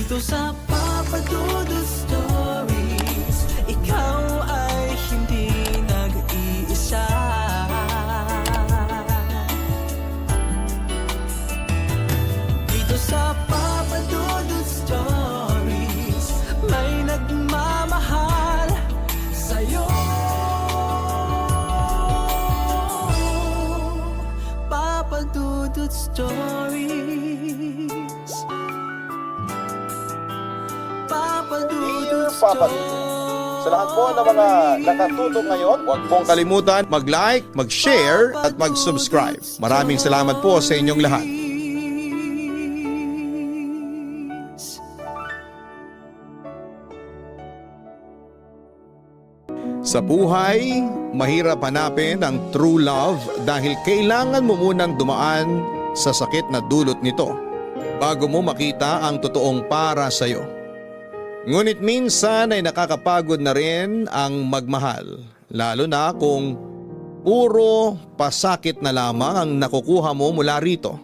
Dito sa Papa Dudut Stories, ikaw ay hindi nag-iisa. Dito sa Papa Dudut Stories, may nagmamahal sa'yo. Papa Dudut Stories, Papa Dudut Papa Dudut. Sa lahat po ng mga nakatutok ngayon, huwag pong kalimutan mag-like, mag-share at mag-subscribe. Maraming salamat po sa inyong lahat. Sa buhay, mahirap hanapin ang true love dahil kailangan mo munang dumaan sa sakit na dulot nito bago mo makita ang totoong para sa'yo. Ngunit minsan ay nakakapagod na rin ang magmahal, lalo na kung puro pasakit na lamang ang nakukuha mo mula rito.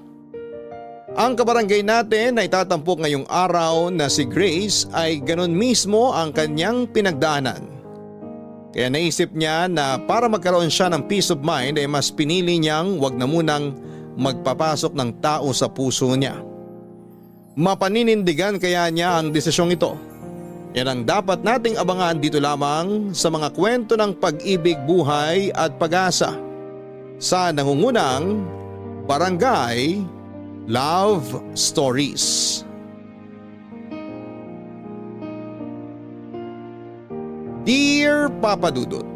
Ang kabarangay natin ay tatampok ngayong araw na si Grace ay ganun mismo ang kanyang pinagdaanan. Kaya naisip niya na para magkaroon siya ng peace of mind ay mas pinili niyang wag na munang magpapasok ng tao sa puso niya. Mapaninindigan kaya niya ang desisyong ito. Yan ang dapat nating abangan dito lamang sa mga kwento ng pag-ibig, buhay at pag-asa sa nangungunang Barangay Love Stories. Dear Papa Dudut,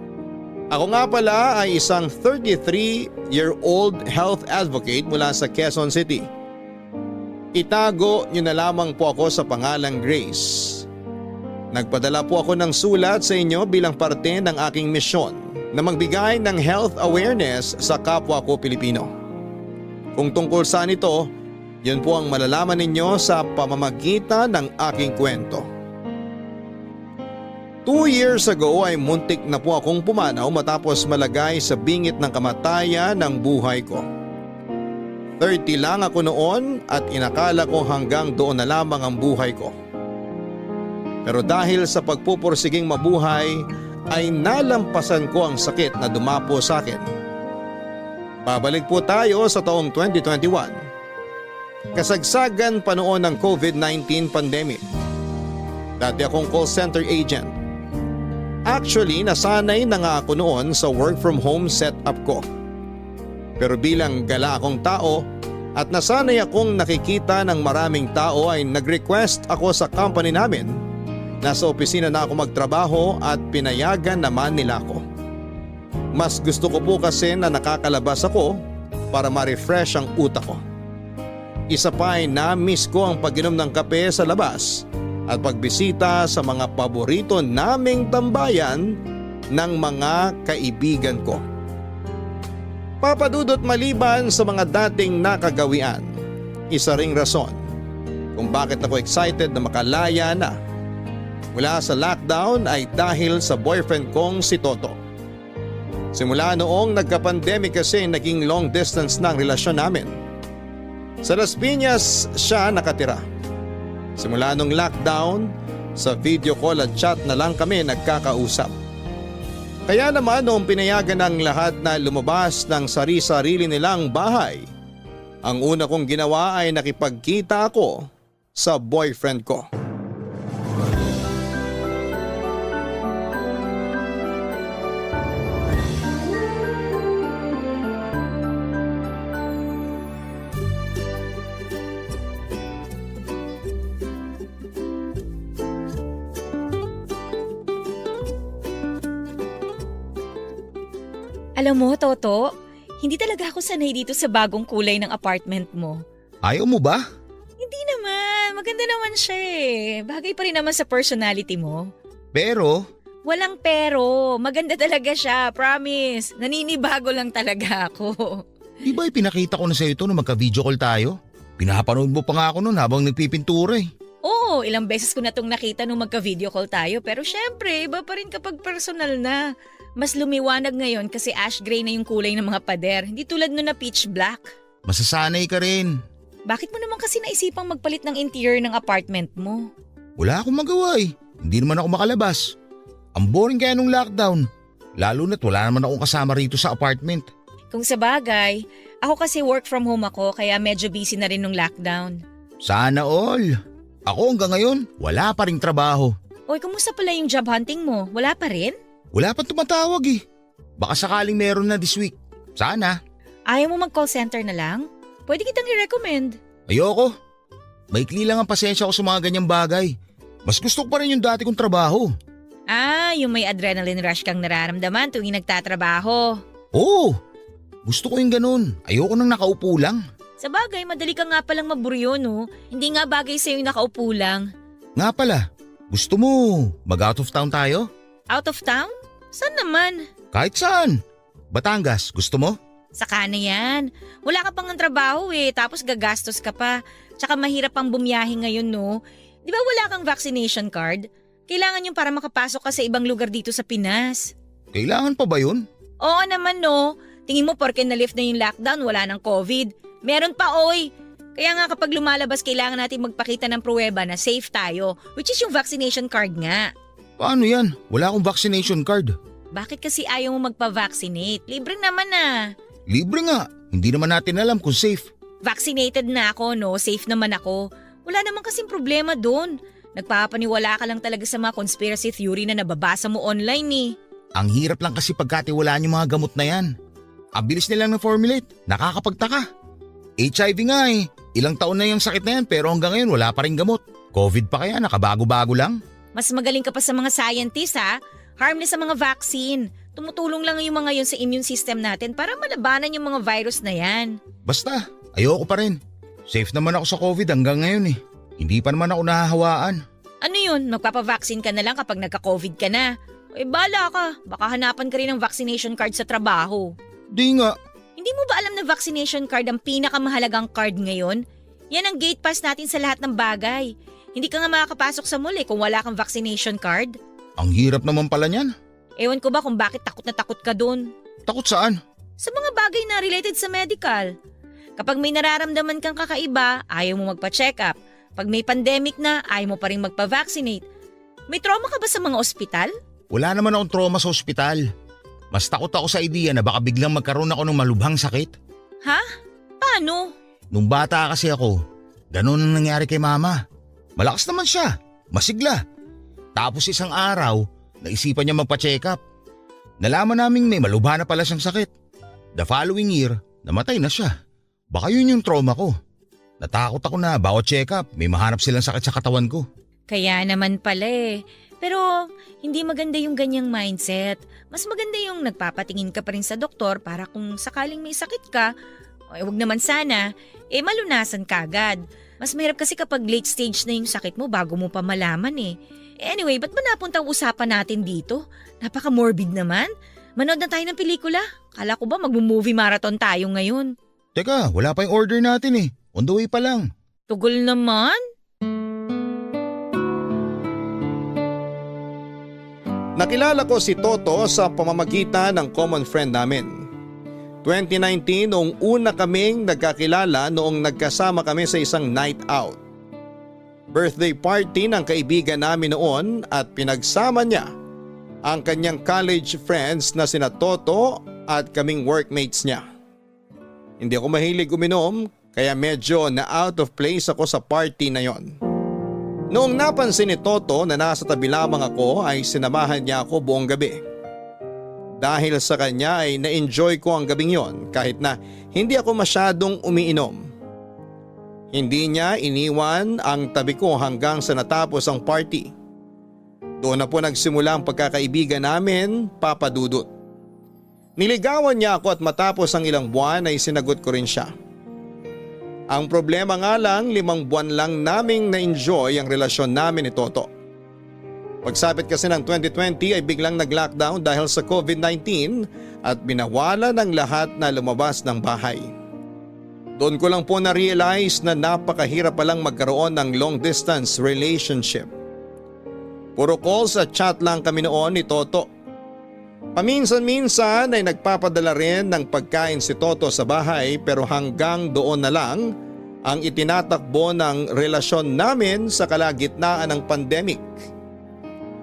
ako nga pala ay isang 33-year-old health advocate mula sa Quezon City. Itago niyo na lamang po ako sa pangalang Grace. Nagpadala po ako ng sulat sa inyo bilang parte ng aking misyon na magbigay ng health awareness sa kapwa ko Pilipino. Kung tungkol saan ito, yun po ang malalaman ninyo sa pamamagitan ng aking kwento. 2 years ago ay muntik na po akong pumanaw matapos malagay sa bingit ng kamatayan ng buhay ko. 30 lang ako noon at inakala ko hanggang doon na lamang ang buhay ko. Pero dahil sa pagpupursiging mabuhay ay nalampasan ko ang sakit na dumapo sa akin. Babalik po tayo sa taong 2021. Kasagsagan pa noon ng COVID-19 pandemic. Dati akong call center agent. Actually, nasanay na nga ako noon sa work from home setup ko. Pero bilang gala akong tao at nasanay akong nakikita ng maraming tao ay nag-request ako sa company namin. Nasa opisina na ako magtrabaho at pinayagan naman nila ako. Mas gusto ko po kasi na nakakalabas ako para ma-refresh ang utak ko. Isa pa ay na-miss ko ang pag-inom ng kape sa labas at pagbisita sa mga paborito naming tambayan ng mga kaibigan ko. Papadudot maliban sa mga dating nakagawian, isa ring rason kung bakit ako excited na makalaya na mula sa lockdown ay dahil sa boyfriend kong si Toto. Simula noong nagka-pandemic kasi naging long distance na ang relasyon namin. Sa Las Piñas siya nakatira. Simula nung lockdown, sa video call at chat na lang kami nagkakausap. Kaya naman noong pinayagan ng lahat na lumabas ng sari-sarili nilang bahay, ang una kong ginawa ay nakipagkita ako sa boyfriend ko. Alam mo, Toto, hindi talaga ako sanay dito sa bagong kulay ng apartment mo. Ayaw mo ba? Hindi naman, maganda naman siya eh. Bagay pa rin naman sa personality mo. Pero, Walang pero, maganda talaga siya, promise. Naninibago lang talaga ako. di ba ipinakita ko na sa ito nung magka-video call tayo? Pinapanood mo pa nga ako nun habang nagpipintura eh. Oo, ilang beses ko na itong nakita nung magka-video call tayo pero syempre, iba pa rin kapag personal na. Mas lumiwanag ngayon kasi ash gray na yung kulay ng mga pader, hindi tulad nun na peach black. Masasanay ka rin. Bakit mo naman kasi naisipang magpalit ng interior ng apartment mo? Wala akong magawa eh. Hindi naman ako makalabas. Ang boring kaya nung lockdown. Lalo na't wala naman akong kasama rito sa apartment. Kung sa bagay, ako kasi work from home ako kaya medyo busy na rin nung lockdown. Sana all. Ako hanggang ngayon, wala pa ring trabaho. Oy, kumusta pala yung job hunting mo? Wala pa rin? Wala pa tumatawag eh. Baka sakaling meron na this week. Sana. Ayaw mo mag-call center na lang? Pwede kitang i-recommend. Ayoko. Maikli lang ang pasensya ko sa mga ganyang bagay. Mas gusto ko pa rin yung dati kong trabaho. Yung may adrenaline rush kang nararamdaman tuwing nagtatrabaho. Oo. Gusto ko yung ganun. Ayoko nang nakaupo lang. Sa bagay, madali ka nga palang maburyo, no? Hindi nga bagay sa'yo yung nakaupo lang. Nga pala, gusto mo mag-out of town tayo? Out of town? Saan naman? Kahit saan. Batangas, gusto mo? Saka na yan. Wala ka pang ng trabaho tapos gagastos ka pa. Tsaka mahirap pang bumiyahe ngayon, no? Di ba wala kang vaccination card? Kailangan yung para makapasok ka sa ibang lugar dito sa Pinas. Kailangan pa ba yun? Oo naman, no? Tingin mo porke na-lift na yung lockdown, wala ng COVID. Meron pa, oy! Kaya nga kapag lumalabas, kailangan natin magpakita ng pruweba na safe tayo, which is yung vaccination card nga. Paano yan? Wala akong vaccination card. Bakit kasi ayaw mo magpa-vaccinate? Libre naman na. Libre nga. Hindi naman natin alam kung safe. Vaccinated na ako, no? Safe naman ako. Wala naman kasing problema doon. Nagpapaniwala ka lang talaga sa mga conspiracy theory na nababasa mo online Ang hirap lang kasi pagkatiwalaan yung mga gamot na yan. Ang bilis nilang na-formulate. Nakakapagtaka. HIV nga eh. Ilang taon na yung sakit na yan pero hanggang ngayon wala pa rin gamot. COVID pa kaya? Nakabago-bago lang? Mas magaling ka pa sa mga scientist, ha? Harmless sa mga vaccine. Tumutulong lang yung mga yun sa immune system natin para malabanan yung mga virus na yan. Basta, ayoko pa rin. Safe naman ako sa COVID hanggang ngayon eh. Hindi pa naman ako nahahawaan. Ano yun? Magpapavaccine ka na lang kapag nagka-COVID ka na. Bala ka. Baka hanapan ka rin ng vaccination card sa trabaho. Di nga. Hindi mo ba alam na vaccination card ang pinakamahalagang card ngayon? Yan ang gate pass natin sa lahat ng bagay. Hindi ka nga makakapasok sa mall kung wala kang vaccination card. Ang hirap naman pala niyan. Ewan ko ba kung bakit takot na takot ka dun? Takot saan? Sa mga bagay na related sa medical. Kapag may nararamdaman kang kakaiba, ayaw mo magpa-check up. Pag may pandemic na, ayaw mo pa rin magpa-vaccinate. May trauma ka ba sa mga ospital? Wala naman akong trauma sa ospital. Mas takot ako sa idea na baka biglang magkaroon ako ng malubhang sakit. Ha? Paano? Nung bata kasi ako, ganun ang nangyari kay mama. Malakas naman siya, masigla. Tapos isang araw, naisipan niya magpa-check up. Nalaman naming may malubha na pala siyang sakit. The following year, namatay na siya. Baka yun yung trauma ko. Natakot ako na bawat check up, may mahanap silang sakit sa katawan ko. Kaya naman pala Pero hindi maganda yung ganyang mindset. Mas maganda yung nagpapatingin ka pa rin sa doktor para kung sakaling may sakit ka, wag naman sana, malunasan ka agad. Mas mahirap kasi kapag late stage na yung sakit mo bago mo pa malaman Anyway, ba't ba napunta ang usapan natin dito? Napaka-morbid naman. Manood na tayo ng pelikula. Kala ko ba mag-movie marathon tayo ngayon? Teka, wala pa yung order natin On the way pa lang. Tugol naman. Nakilala ko si Toto sa pamamagitan ng common friend namin. 2019 noong una kaming nagkakilala noong nagkasama kami sa isang night out. Birthday party ng kaibigan namin noon at pinagsama niya ang kanyang college friends na sina Toto at kaming workmates niya. Hindi ako mahilig uminom kaya medyo na out of place ako sa party na yon. Noong napansin ni Toto na nasa tabi lamang ako ay sinamahan niya ako buong gabi. Dahil sa kanya ay na-enjoy ko ang gabing yon kahit na hindi ako masyadong umiinom. Hindi niya iniwan ang tabi ko hanggang sa natapos ang party. Doon na po nagsimula ang pagkakaibigan namin, Papa Dudut. Niligawan niya ako at matapos ang ilang buwan ay sinagot ko rin siya. Ang problema nga lang 5 buwan lang naming na-enjoy ang relasyon namin ni Toto. Pagsapit kasi ng 2020 ay biglang nag-lockdown dahil sa COVID-19 at binawala ng lahat na lumabas ng bahay. Doon ko lang po na-realize na napakahirap palang magkaroon ng long distance relationship. Puro calls at chat lang kami noon ni Toto. Paminsan-minsan ay nagpapadala rin ng pagkain si Toto sa bahay pero hanggang doon na lang ang itinatakbo ng relasyon namin sa kalagitnaan ng pandemic.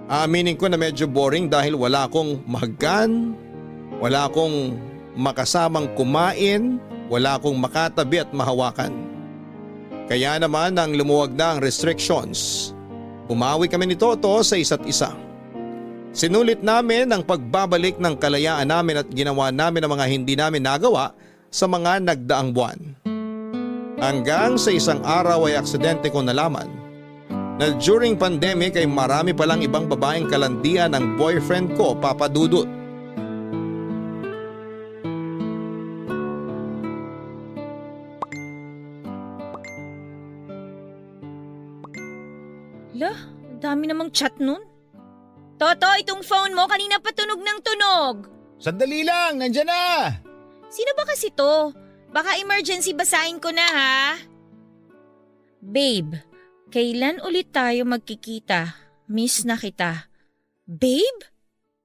Aaminin ko na medyo boring dahil wala akong mahagan, wala akong makasamang kumain, wala akong makatabi at mahawakan. Kaya naman nang lumuwag na ang restrictions, umawi kami ni Toto sa isa't isa. Sinulit namin ang pagbabalik ng kalayaan namin at ginawa namin ang mga hindi namin nagawa sa mga nagdaang buwan. Hanggang sa isang araw ay aksidente ko nalaman na during pandemic ay marami palang ibang babaeng kalandian ng boyfriend ko, Papa Dudut. Lah, dami namang chat nun. Toto, itong phone mo kanina pa tunog ng tunog. Sandali lang, nandyan na! Sino ba kasi to? Baka emergency, basahin ko na ha. Babe, kailan ulit tayo magkikita? Miss na kita. Babe?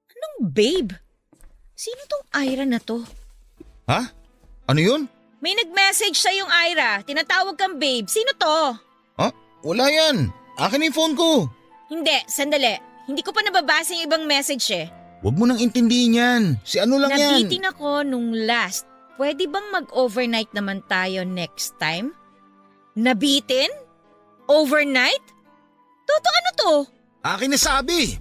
Anong babe? Sino tong Ira na to? Ha? Ano yun? May nag-message sa yung Ira. Tinatawag kang babe. Sino to? Ha? Wala yan. Akin yung phone ko. Hindi, sandali. Hindi ko pa nababasa yung ibang message eh. Huwag mo nang intindihin yan. Si ano lang yan. Nabitin ako nung last. Pwede bang mag-overnight naman tayo next time? Nabitin? Overnight? Toto, ano to? Akin na sabi.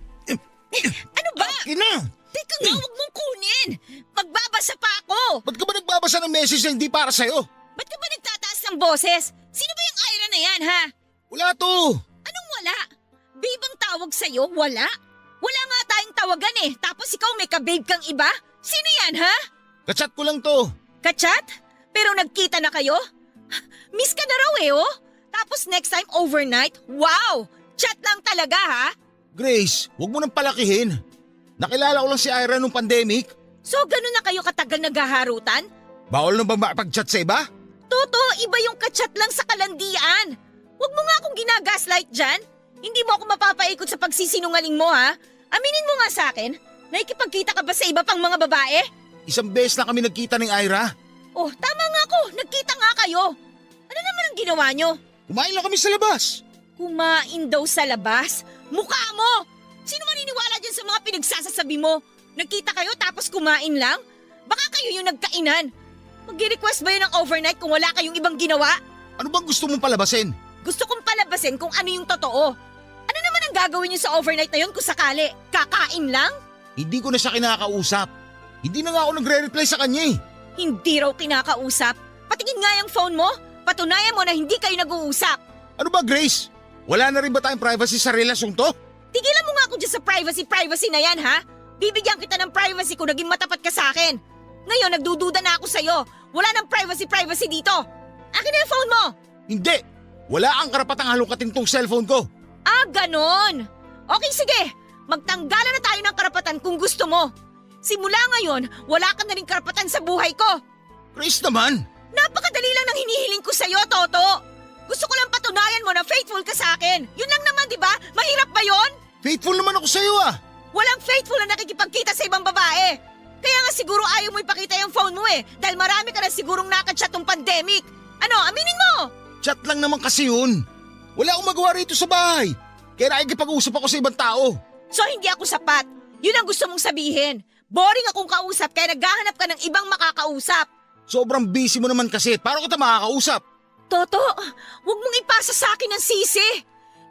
Ano ba? Akin na. Teka nga, huwag mong kunin. Magbabasa pa ako. Ba't ka ba nagbabasa ng message na hindi para sa'yo? Ba't ka ba nagtataas ng boses? Sino ba yung Ira na yan, ha? Wala to. Anong wala? Babe ang tawag sa'yo? Wala? Wala nga tayong tawagan eh. Tapos ikaw may ka-babe kang iba? Sino yan, ha? Kachat ko lang to. Kachat? Pero nagkita na kayo? Miss ka na raw eh, oh. Tapos next time overnight? Wow! Chat lang talaga, ha? Grace, huwag mo nang palakihin. Nakilala ko lang si Ira nung pandemic. So ganun na kayo katagal naghaharutan? Bawal na ba makipag-chat sa iba? Toto, iba yung kachat lang sa kalandian. Huwag mo nga akong ginagaslight dyan. Hindi mo ako mapapaikot sa pagsisinungaling mo, ha? Aminin mo nga sa akin, nakikipagkita ka ba sa iba pang mga babae? Isang beses na kami nagkita ng Ira. Oh, tama nga ako. Nagkita nga kayo. Ano naman ang ginawa nyo? Kumain lang kami sa labas. Kumain daw sa labas? Mukha mo! Sino maniniwala dyan sa mga pinagsasasabi mo? Nagkita kayo tapos kumain lang? Baka kayo yung nagkainan. Mag-request ba yun ng overnight kung wala kayong ibang ginawa? Ano bang gusto mong palabasin? Gusto kong palabasin kung ano yung totoo. Ano naman ang gagawin niyo sa overnight na yun kung sakali? Kakain lang? Hindi ko na siya kinakausap. Hindi na nga ako nagre-reply sa kanya eh. Hindi raw kinakausap. Patingin nga yung phone mo. Patunayan mo na hindi kayo nag-uusap. Ano ba, Grace? Wala na rin ba tayong privacy sa relasyong to? Tigilan mo nga ako dyan sa privacy na yan, ha? Bibigyan kita ng privacy kung naging matapat ka sa akin. Ngayon, nagdududa na ako sa'yo. Wala nang privacy dito. Akin na yung phone mo. Hindi. Wala ang karapatang halukatin tong cellphone ko. Ah, ganon. Okay, sige. Magtanggalan na tayo ng karapatan kung gusto mo. Simula ngayon, wala ka na rin karapatan sa buhay ko. Grace naman. Napakadali lang ng hinihiling ko sa'yo, Toto. Gusto ko lang patunayan mo na faithful ka sa akin. Yun lang naman, di ba? Mahirap ba yon? Faithful naman ako sa'yo ah. Walang faithful na nakikipagkita sa ibang babae. Kaya nga siguro ayaw mo ipakita yung phone mo eh. Dahil marami ka na sigurong nakachat ng pandemic. Ano, aminin mo? Chat lang naman kasi yun. Wala akong magawa rito sa bahay. Kaya nakikipag-usap ako sa ibang tao. So hindi ako sapat. Yun ang gusto mong sabihin. Boring akong kausap kaya naghahanap ka ng ibang makakausap. Sobrang busy mo naman kasi. Paano kita makakausap? Toto, huwag mong ipasa sa akin ang sisi.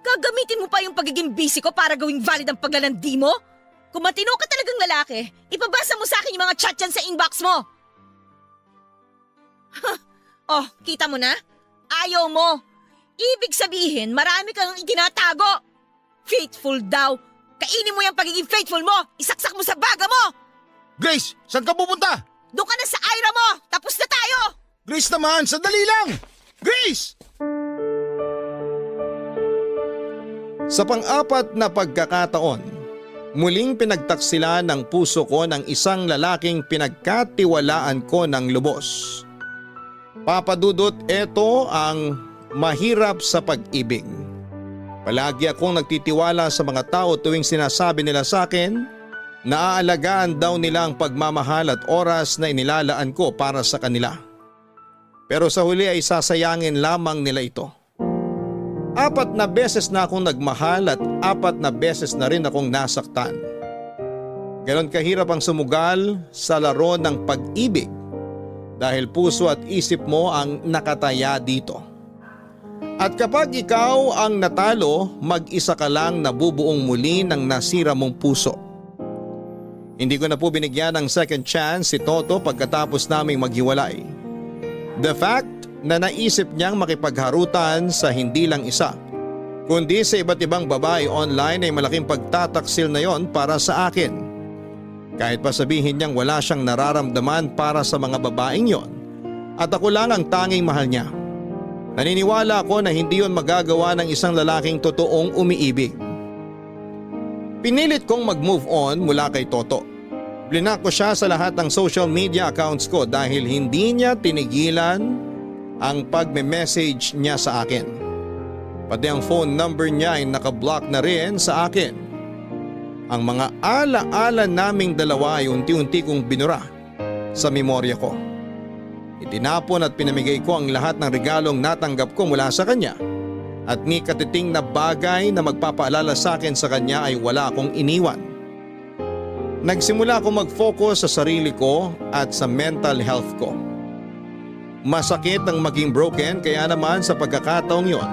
Gagamitin mo pa yung pagiging busy ko para gawing valid ang paglalandi mo? Kung matino ka talagang lalaki, ipabasa mo sa akin yung mga chat dyan sa inbox mo. Oh, kita mo na? Ayaw mo. Ibig sabihin, marami kang itinatago. Faithful daw. Kainin mo yung pagiging faithful mo. Isaksak mo sa baga mo. Grace, saan ka pupunta? Doon ka na sa Ira mo. Tapos na tayo. Grace naman, sandali lang. Grace! Sa pang-apat na pagkakataon, muling pinagtaksilan ng puso ko ng isang lalaking pinagkatiwalaan ko ng lubos. Papa Dudut, ito ang mahirap sa pag-ibig. Palagi akong nagtitiwala sa mga tao tuwing sinasabi nila sa akin na aalagaan daw nila ang pagmamahal at oras na inilalaan ko para sa kanila. Pero sa huli ay sasayangin lamang nila ito. 4 na beses na akong nagmahal at 4 na beses na rin akong nasaktan. Ganon kahirap ang sumugal sa laro ng pag-ibig dahil puso at isip mo ang nakataya dito. At kapag ikaw ang natalo, mag-isa ka lang nabubuong muli ng nasira mong puso. Hindi ko na po binigyan ng second chance si Toto pagkatapos naming maghiwalay. The fact na naisip niyang makipagharutan sa hindi lang isa, kundi sa iba't ibang babae online ay malaking pagtataksil na yon para sa akin. Kahit pa sabihin niyang wala siyang nararamdaman para sa mga babaeng yon at ako lang ang tanging mahal niya. Naniniwala ako na hindi yon magagawa ng isang lalaking totoong umiibig. Pinilit kong mag-move on mula kay Toto. Blinak ko siya sa lahat ng social media accounts ko dahil hindi niya tinigilan ang pagme-message niya sa akin. Pati ang phone number niya ay nakablock na rin sa akin. Ang mga ala-ala naming dalawa ay unti-unti kong binura sa memorya ko. Itinapon at pinamigay ko ang lahat ng regalong natanggap ko mula sa kanya. At ni katiting na bagay na magpapaalala sa akin sa kanya ay wala akong iniwan. Nagsimula akong mag-focus sa sarili ko at sa mental health ko. Masakit ang maging broken kaya naman sa pagkakataong yon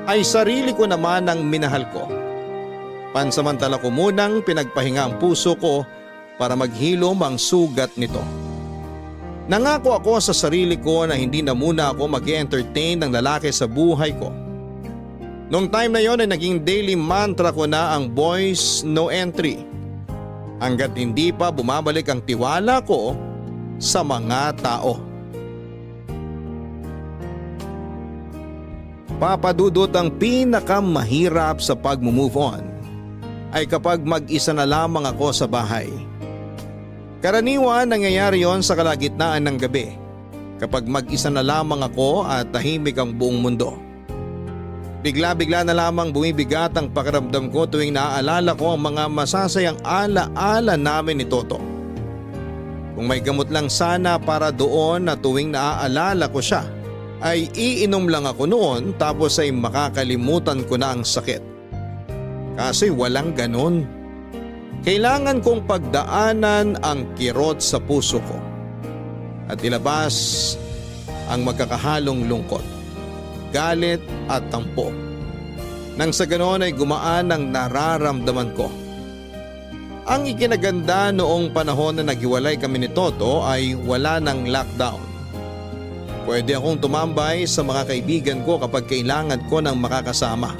ay sarili ko naman ang minahal ko. Pansamantala ko munang pinagpahinga ang puso ko para maghilom ang sugat nito. Nangako ako sa sarili ko na hindi na muna ako mag-entertain ng lalaki sa buhay ko. Noong time na yon ay naging daily mantra ko na ang boys no entry. Hanggat hindi pa bumabalik ang tiwala ko sa mga tao. Papadudot ang pinakamahirap sa pag-move on ay kapag mag-isa na lamang ako sa bahay. Karaniwan nangyayari yon sa kalagitnaan ng gabi kapag mag-isa na lamang ako at tahimik ang buong mundo. Bigla-bigla na lamang bumibigat ang pakiramdam ko tuwing naaalala ko ang mga masasayang ala-ala namin ni Toto. Kung may gamot lang sana para doon na tuwing naaalala ko siya, ay iinom lang ako noon tapos ay makakalimutan ko na ang sakit. Kasi walang ganon. Kailangan kong pagdaanan ang kirot sa puso ko at ilabas ang magkakahalong lungkot, galit at tampo. Nang sa ganon ay gumaan ang nararamdaman ko. Ang ikinaganda noong panahon na naghiwalay kami ni Toto ay wala ng lockdown. Pwede akong tumambay sa mga kaibigan ko kapag kailangan ko ng makakasama.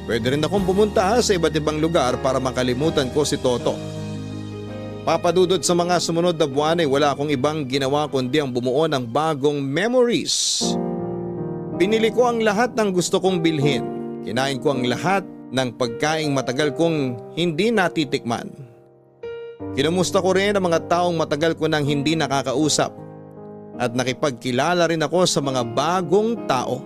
Pwede rin akong pumunta sa iba't ibang lugar para makalimutan ko si Toto. Papadudod sa mga sumunod na buwan ay wala akong ibang ginawa kundi ang bumuo ng bagong memories. Pinili ko ang lahat ng gusto kong bilhin. Kinain ko ang lahat ng pagkaing matagal kong hindi natitikman. Kinumusta ko rin ang mga taong matagal ko nang hindi nakakausap. At nakipagkilala rin ako sa mga bagong tao.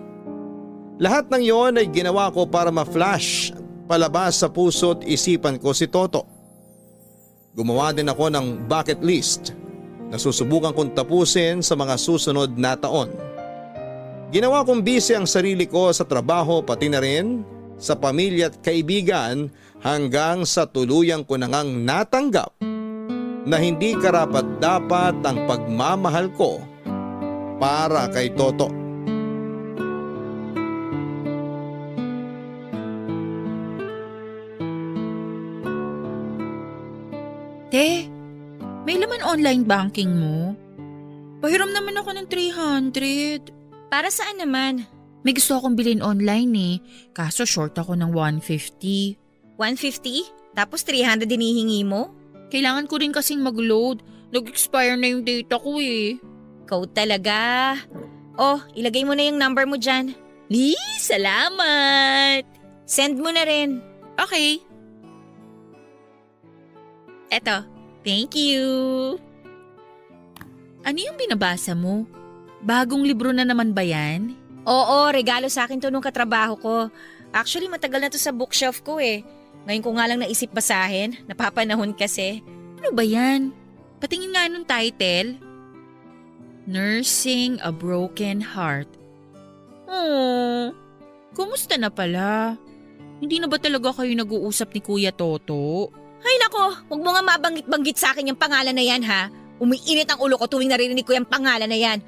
Lahat ng iyon ay ginawa ko para ma-flash palabas sa puso at isipan ko si Toto. Gumawa din ako ng bucket list na susubukan kong tapusin sa mga susunod na taon. Ginawa kong busy ang sarili ko sa trabaho pati na rin sa pamilya at kaibigan hanggang sa tuluyang ko na ngang natanggap na hindi karapat-dapat ang pagmamahal ko para kay Toto. Te, may laman online banking mo? Pahiram naman ako ng 300. Para saan naman? May gusto akong bilhin online eh, kaso short ako ng 150. 150? Tapos 300 dinihingi mo? Kailangan ko rin kasing mag-load. Nag-expire na yung data ko eh. Ikaw talaga. Oh, ilagay mo na yung number mo dyan. Salamat! Send mo na rin. Okay. Eto, thank you. Ano yung binabasa mo? Bagong libro na naman ba yan? Oo, regalo sa akin to nung katrabaho ko. Actually, matagal na to sa bookshelf ko eh. Ngayon ko nga lang naisip basahin, napapanahon kasi. Ano ba yan? Patingin nga nung title. Nursing a broken heart. Oh, kumusta na pala? Hindi na ba talaga kayo nag-uusap ni Kuya Toto? Ay nako, huwag mo nga mabanggit-banggit sa akin yung pangalan na yan ha. Umiinit ang ulo ko tuwing naririnig ko yung pangalan na yan.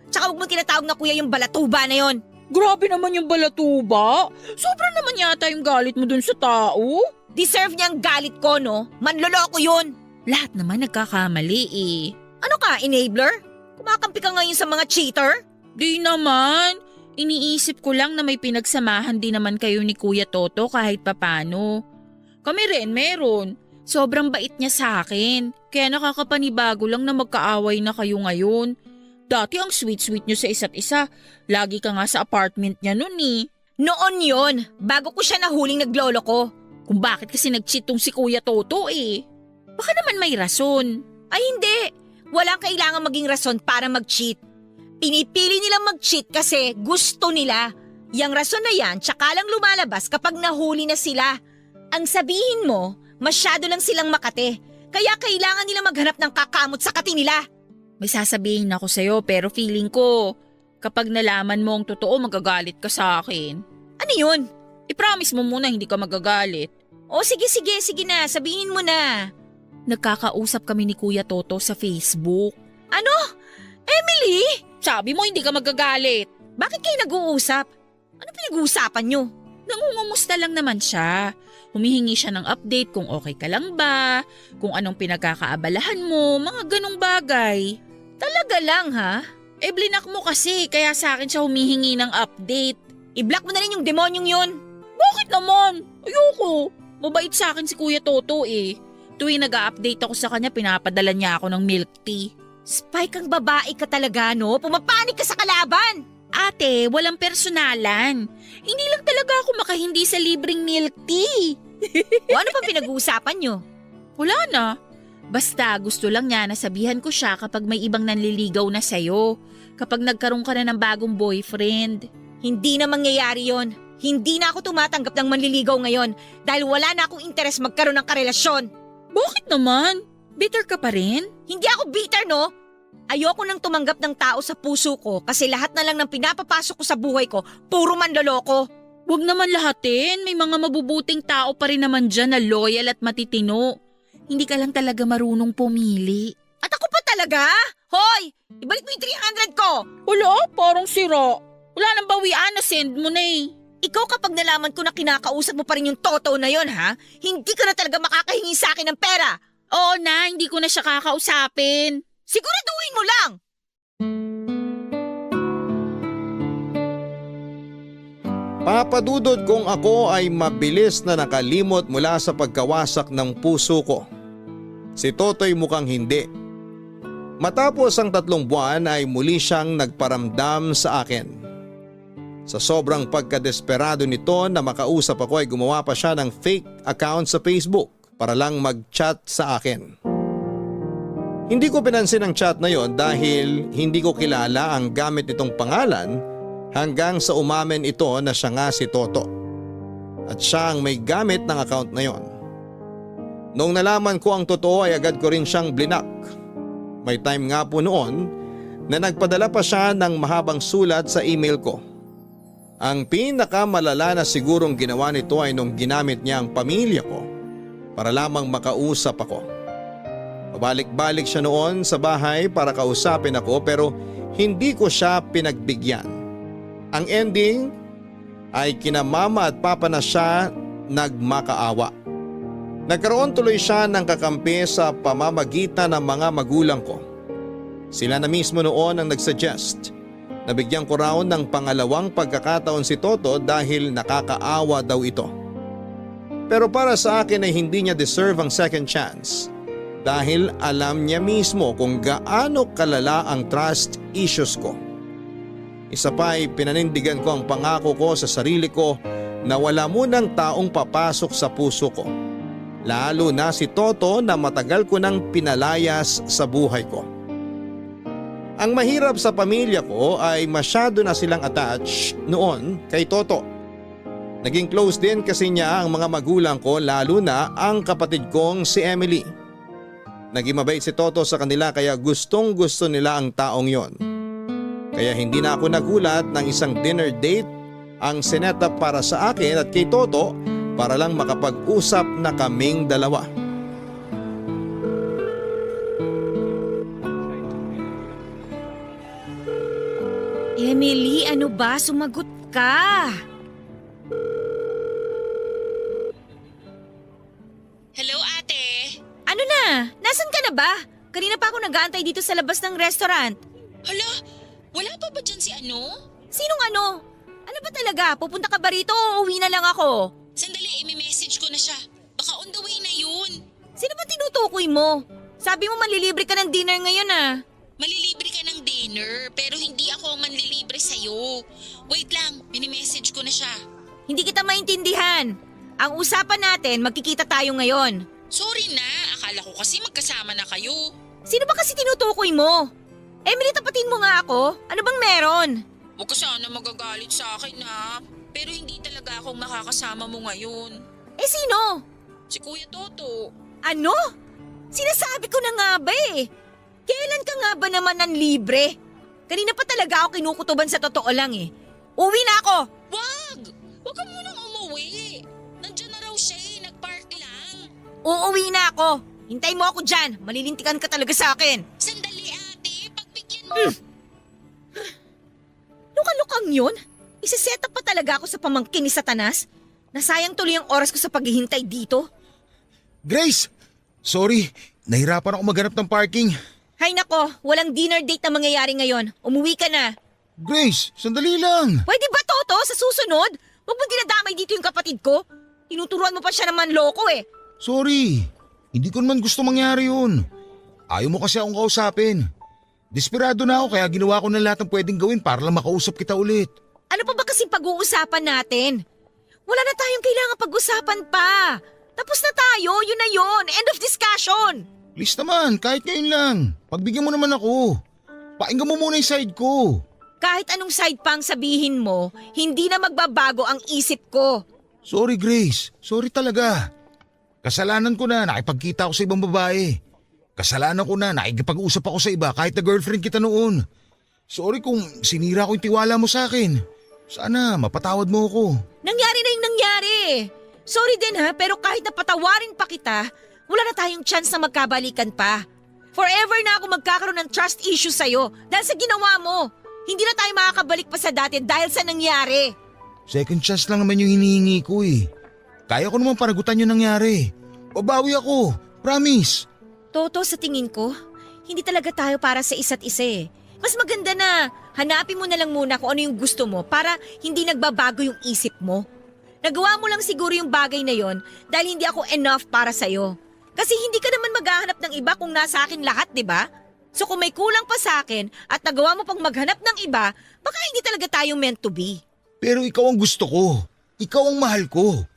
Tsaka huwag mo tinatawag na kuya yung balatuba na yon. Grabe naman yung balatuba. Sobra naman yata yung galit mo dun sa tao. Deserve niya ang galit ko, no? Manloloko yun. Lahat naman nagkakamali eh. Ano ka, enabler? Kumakampi ka ngayon sa mga cheater? Di naman. Iniisip ko lang na may pinagsamahan din naman kayo ni Kuya Toto kahit papano. Kami rin meron. Sobrang bait niya sa akin. Kaya nakakapanibago lang na magkaaway na kayo ngayon. Dati ang sweet-sweet niyo sa isa't isa. Lagi ka nga sa apartment niya nun eh. Noon yon, bago ko siya nahuling naglolo ko. Kung bakit kasi nag-cheat tong si Kuya Toto eh. Baka naman may rason. Ay hindi, walang kailangan maging rason para mag-cheat. Pinipili nilang mag-cheat kasi gusto nila. Yang rason na yan, tsaka lang lumalabas kapag nahuli na sila. Ang sabihin mo, masyado lang silang makate. Kaya kailangan nila maghanap ng kakamot sa kati nila. May sasabihin ako sa'yo pero feeling ko, kapag nalaman mo ang totoo magagalit ka sa akin. Ano yun? I-promise mo muna hindi ka magagalit. O sige na, sabihin mo na. Nagkakausap kami ni Kuya Toto sa Facebook. Ano? Emily? Sabi mo hindi ka magagalit. Bakit kayo nag-uusap? Ano pinag-uusapan nyo? Nangungumusta lang naman siya. Humihingi siya ng update kung okay ka lang ba, kung anong pinagkakaabalahan mo, mga ganong bagay. Talaga lang ha? Blinak mo kasi kaya sa akin siya humihingi ng update. I-block mo na rin yung demonyong yun. Bakit naman? Ayoko. Mabait sa akin si Kuya Toto eh. Tuwing nag-update ako sa kanya, pinapadala niya ako ng milk tea. Spy kang babae ka talaga, no? Pumapanig ka sa kalaban! Ate, walang personalan. Hindi lang talaga ako makahindi sa libreng milk tea. O ano pang pinag-uusapan nyo? Wala na. Basta gusto lang niya na sabihan ko siya kapag may ibang nanliligaw na sayo. Kapag nagkaroon ka na ng bagong boyfriend. Hindi na mangyayari yon. Hindi na ako tumatanggap ng manliligaw ngayon dahil wala na akong interes magkaroon ng karelasyon. Bakit naman? Bitter ka pa rin? Hindi ako bitter, no? Ayoko nang tumanggap ng tao sa puso ko kasi lahat na lang ng pinapapasok ko sa buhay ko, puro manloloko. Huwag naman lahatin, may mga mabubuting tao pa rin naman dyan na loyal at matitino. Hindi ka lang talaga marunong pumili. At ako pa talaga? Hoy! Ibalik mo yung 300 ko! Wala, parang sira. Wala nang bawian na send mo na eh. Ikaw kapag nalaman ko na kinakausap mo pa rin yung Toto na yon ha, hindi ka na talaga makakahingi sa akin ng pera. Oo na, hindi ko na siya kakausapin. Siguraduhin mo lang! Papadudod kung ako ay mabilis na nakalimot mula sa pagkawasak ng puso ko. Si Toto'y mukhang hindi. Matapos ang 3 buwan ay muli siyang nagparamdam sa akin. Sa sobrang pagkadesperado nito na makausap ako ay gumawa pa siya ng fake account sa Facebook para lang mag-chat sa akin. Hindi ko pinansin ang chat na yon dahil hindi ko kilala ang gamit nitong pangalan hanggang sa umamin ito na siya nga si Toto. At siya ang may gamit ng account na yon. Noong nalaman ko ang totoo ay agad ko rin siyang blinak. May time nga po noon na nagpadala pa siya ng mahabang sulat sa email ko. Ang pinakamalala na sigurong ginawa nito ay nung ginamit niya ang pamilya ko para lamang makausap ako. Pabalik-balik siya noon sa bahay para kausapin ako pero hindi ko siya pinagbigyan. Ang ending ay kina mama at papa na siya nagmakaawa. Nagkaroon tuloy siya ng kakampi sa pamamagitan ng mga magulang ko. Sila na mismo noon ang nagsuggest. Nabigyan ko raw ng pangalawang pagkakataon si Toto dahil nakakaawa daw ito. Pero para sa akin ay hindi niya deserve ang second chance dahil alam niya mismo kung gaano kalala ang trust issues ko. Isa pa ay pinanindigan ko ang pangako ko sa sarili ko na wala munang taong papasok sa puso ko. Lalo na si Toto na matagal ko nang pinalayas sa buhay ko. Ang mahirap sa pamilya ko ay masyado na silang attached noon kay Toto. Naging close din kasi niya ang mga magulang ko lalo na ang kapatid kong si Emily. Naging mabait si Toto sa kanila kaya gustong gusto nila ang taong yon. Kaya hindi na ako nagulat ng isang dinner date ang sinetap para sa akin at kay Toto para lang makapag-usap na kaming dalawa. Emily, ano ba? Sumagot ka. Hello, ate. Ano na? Nasaan ka na ba? Kanina pa ako nag-aantay dito sa labas ng restaurant. Hala, wala pa ba dyan si ano? Sinong ano? Ano ba talaga? Pupunta ka ba rito o uwi na lang ako? Sandali, imi-message ko na siya. Baka on the way na yun. Sino ba tinutukoy mo? Sabi mo manlilibre ka ng dinner ngayon ah. Malilibre ka ng dinner, pero hindi ako ang manlilibre sa'yo. Wait lang, mini-message ko na siya. Hindi kita maintindihan. Ang usapan natin, magkikita tayo ngayon. Sorry na, akala ko kasi magkasama na kayo. Sino ba kasi tinutukoy mo? Emily, tapatin mo nga ako. Ano bang meron? Huwag ka sana magagalit sa akin ha. Pero hindi talaga akong makakasama mo ngayon. Eh sino? Si Kuya Toto. Ano? Sinasabi ko na nga ba eh. Kailan ka nga ba naman ng libre? Kanina pa talaga ako kinukutuban sa totoo lang eh. Uwi na ako! Wag! Huwag ka munang umuwi. Nandiyan na raw siya eh, nagpark lang. Uuwi na ako. Hintay mo ako dyan. Malilintikan ka talaga sa akin. Sandali ate, pagbigyan mo. Luka-lukang yun? Isiset up pa talaga ako sa pamangkin ni Satanas? Nasayang tuloy ang oras ko sa paghihintay dito. Grace! Sorry, nahirapan ako maghanap ng parking. Hay nako, walang dinner date na mangyayari ngayon. Umuwi ka na. Grace, sandali lang. Pwede ba, Toto? Sa susunod? Huwag mo dinadamay dito yung kapatid ko. Tinuturuan mo pa siya naman loko eh. Sorry, hindi ko naman gusto mangyari yun. Ayaw mo kasi akong kausapin. Desperado na ako kaya ginawa ko na lahat ng pwedeng gawin para lang makausap kita ulit. Ano pa ba kasi pag-uusapan natin? Wala na tayong kailangan pag-usapan pa. Tapos na tayo, yun na yun. End of discussion. Please naman, kahit ngayon lang. Pagbigyan mo naman ako. Pakinggan mo muna yung side ko. Kahit anong side pang sabihin mo, hindi na magbabago ang isip ko. Sorry Grace, sorry talaga. Kasalanan ko na nakipagkita ako sa ibang babae. Kasalanan ko na nakikipag-usap ako sa iba kahit na girlfriend kita noon. Sorry kung sinira ko yung tiwala mo sa akin. Sana mapatawad mo ako. Nangyari na yung nangyari. Sorry din ha, pero kahit napatawarin pa kita, wala na tayong chance na magkabalikan pa. Forever na ako magkakaroon ng trust issue sa'yo dahil sa ginawa mo. Hindi na tayo makakabalik pa sa dati dahil sa nangyari. Second chance lang naman yung hinihingi ko eh. Kaya ko naman panagutan yung nangyari. Babawi ako, promise. Toto, sa tingin ko, hindi talaga tayo para sa isa't isa eh. Mas maganda na hanapin mo na lang muna kung ano yung gusto mo para hindi nagbabago yung isip mo. Nagawa mo lang siguro yung bagay na yon dahil hindi ako enough para sa'yo. Kasi hindi ka naman maghahanap ng iba kung nasa akin lahat, di ba? So kung may kulang pa sa akin at nagawa mo pang maghanap ng iba, baka hindi talaga tayo meant to be. Pero ikaw ang gusto ko. Ikaw ang mahal ko.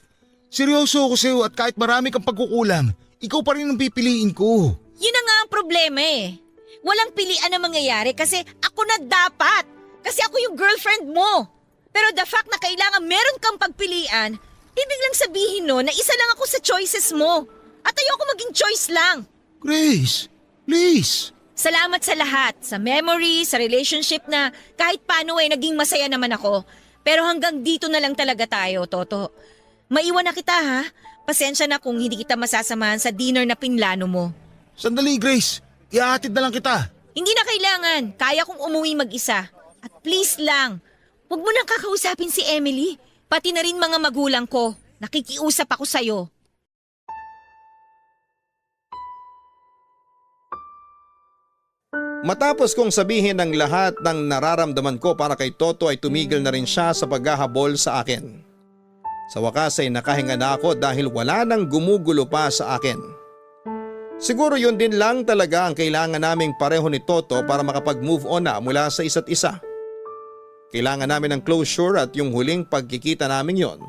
Seryoso ako sa'yo at kahit marami kang pagkukulang, ikaw pa rin ang pipiliin ko. Yun na nga ang problema eh. Walang pilian na mangyayari kasi ako na dapat. Kasi ako yung girlfriend mo. Pero the fact na kailangan meron kang pagpilian, ibig lang sabihin no na isa lang ako sa choices mo. At ayoko maging choice lang. Grace, please. Salamat sa lahat, sa memory, sa relationship na kahit paano ay naging masaya naman ako. Pero hanggang dito na lang talaga tayo, Toto. Maiwan na kita ha. Pasensya na kung hindi kita masasamahan sa dinner na pinlano mo. Sandali Grace, ihahatid na lang kita. Hindi na kailangan. Kaya kong umuwi mag-isa. At please lang, huwag mo nang kakausapin si Emily. Pati na rin mga magulang ko. Nakikiusap ako sa'yo. Matapos kong sabihin ng lahat ng nararamdaman ko para kay Toto ay tumigil na rin siya sa paghahabol sa akin. Sa wakas ay nakahinga na ako dahil wala nang gumugulo pa sa akin. Siguro yun din lang talaga ang kailangan naming pareho ni Toto para makapag-move on na mula sa isa't isa. Kailangan namin ng closure at yung huling pagkikita namin yon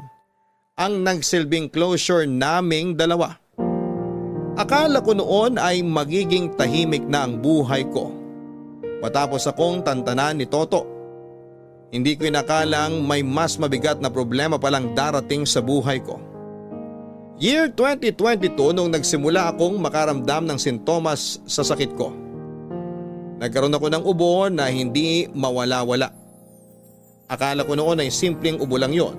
ang nagsilbing closure naming dalawa. Akala ko noon ay magiging tahimik na ang buhay ko matapos akong tantanan ni Toto. Hindi ko inakalang may mas mabigat na problema palang darating sa buhay ko. Year 2022 nung nagsimula akong makaramdam ng sintomas sa sakit ko. Nagkaroon ako ng ubo na hindi mawala-wala. Akala ko noon ay simpleng ubo lang yon.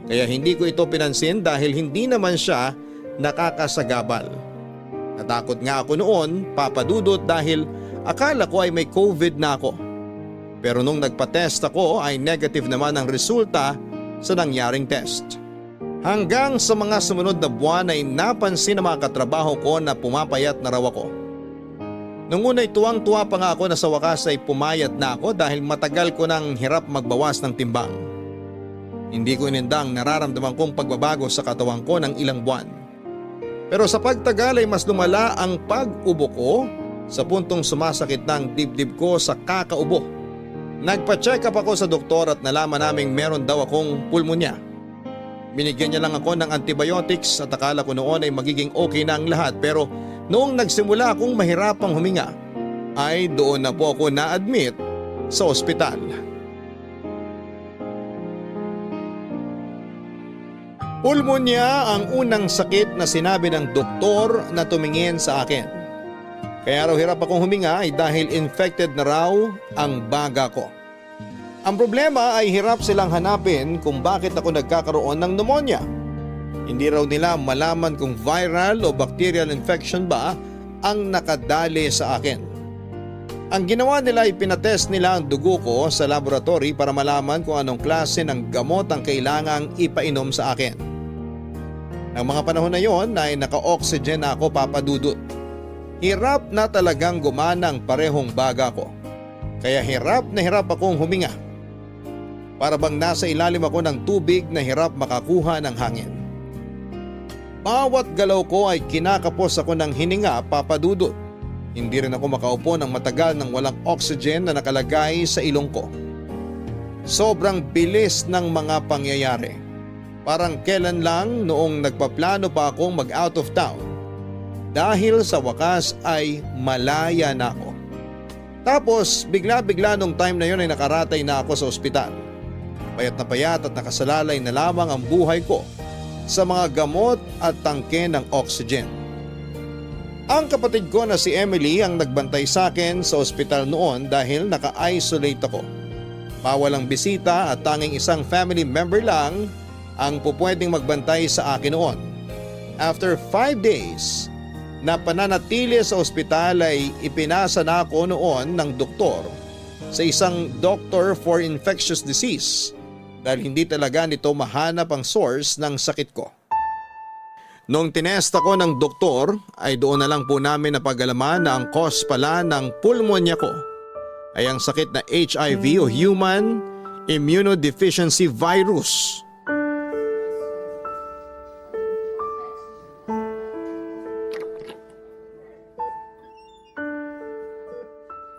Kaya hindi ko ito pinansin dahil hindi naman siya nakakasagabal. Natakot nga ako noon, Papa Dudut, dahil akala ko ay may COVID na ako. Pero nung nagpa-test ako ay negative naman ang resulta sa nangyaring test. Hanggang sa mga sumunod na buwan ay napansin ng mga katrabaho ko na pumapayat na raw ako. Nung una'y tuwang-tuwa pa nga ako na sa wakas ay pumayat na ako dahil matagal ko nang hirap magbawas ng timbang. Hindi ko inindang nararamdaman kong pagbabago sa katawan ko ng ilang buwan. Pero sa pagtagal ay mas lumala ang pag-ubo ko sa puntong sumasakit ng dibdib ko sa kakaubo. Nagpa-check up ako sa doktor at nalaman naming meron daw akong pulmonya. Binigyan niya lang ako ng antibiotics at akala ko noon ay magiging okay na ang lahat, pero noong nagsimula akong mahirapang huminga ay doon na po ako na-admit sa ospital. Pulmonya ang unang sakit na sinabi ng doktor na tumingin sa akin. Kaya raw hirap akong huminga ay dahil infected na raw ang baga ko. Ang problema ay hirap silang hanapin kung bakit ako nagkakaroon ng pneumonia. Hindi raw nila malaman kung viral o bacterial infection ba ang nakadali sa akin. Ang ginawa nila ay pinatest nila ang dugo ko sa laboratory para malaman kung anong klase ng gamot ang kailangang ipainom sa akin. Ang mga panahon na yon ay naka-oxygen na ako, Papa Dudut. Hirap na talagang gumana ang parehong baga ko. Kaya hirap na hirap akong huminga. Para bang nasa ilalim ako ng tubig na hirap makakuha ng hangin. Bawat galaw ko ay kinakapos ako ng hininga, Papa Dudut. Hindi rin ako makaupo ng matagal nang walang oxygen na nakalagay sa ilong ko. Sobrang bilis ng mga pangyayari. Parang kailan lang noong nagpaplano pa akong mag out of town. Dahil sa wakas ay malaya na ako. Tapos bigla-bigla nung time na yon ay nakaratay na ako sa ospital. Payat na payat at nakasalalay na lamang ang buhay ko sa mga gamot at tangke ng oxygen. Ang kapatid ko na si Emily ang nagbantay sa akin sa ospital noon dahil naka-isolate ako. Bawal ang bisita at tanging isang family member lang ang pupwedeng magbantay sa akin noon. After 5 days na pananatili sa ospital ay ipinasa na ako noon ng doktor sa isang doctor for infectious disease dahil hindi talaga nito mahanap ang source ng sakit ko. Noong tinest ako ng doktor ay doon na lang po namin napag-alaman na ang cause pala ng pulmonya ko ay ang sakit na HIV o Human Immunodeficiency Virus.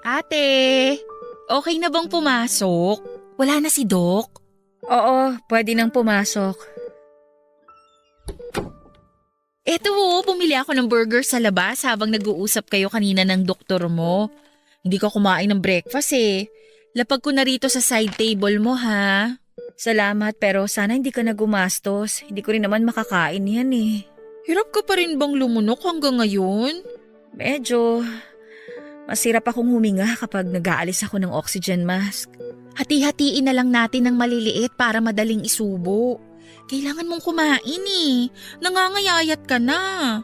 Ate, okay na bang pumasok? Wala na si Doc? Oo, pwede nang pumasok. Eto bumili ako ng burger sa labas habang nag-uusap kayo kanina ng doktor mo. Hindi ko kumain ng breakfast eh. Lapag ko na rito sa side table mo ha. Salamat pero sana hindi ka na gumastos. Hindi ko rin naman makakain yan eh. Hirap ka pa rin bang lumunok hanggang ngayon? Medyo masirap akong huminga kapag nag-aalis ako ng oxygen mask. Hati-hatiin na lang natin ng maliliit para madaling isubo. Kailangan mong kumain eh. Nangangayayat ka na.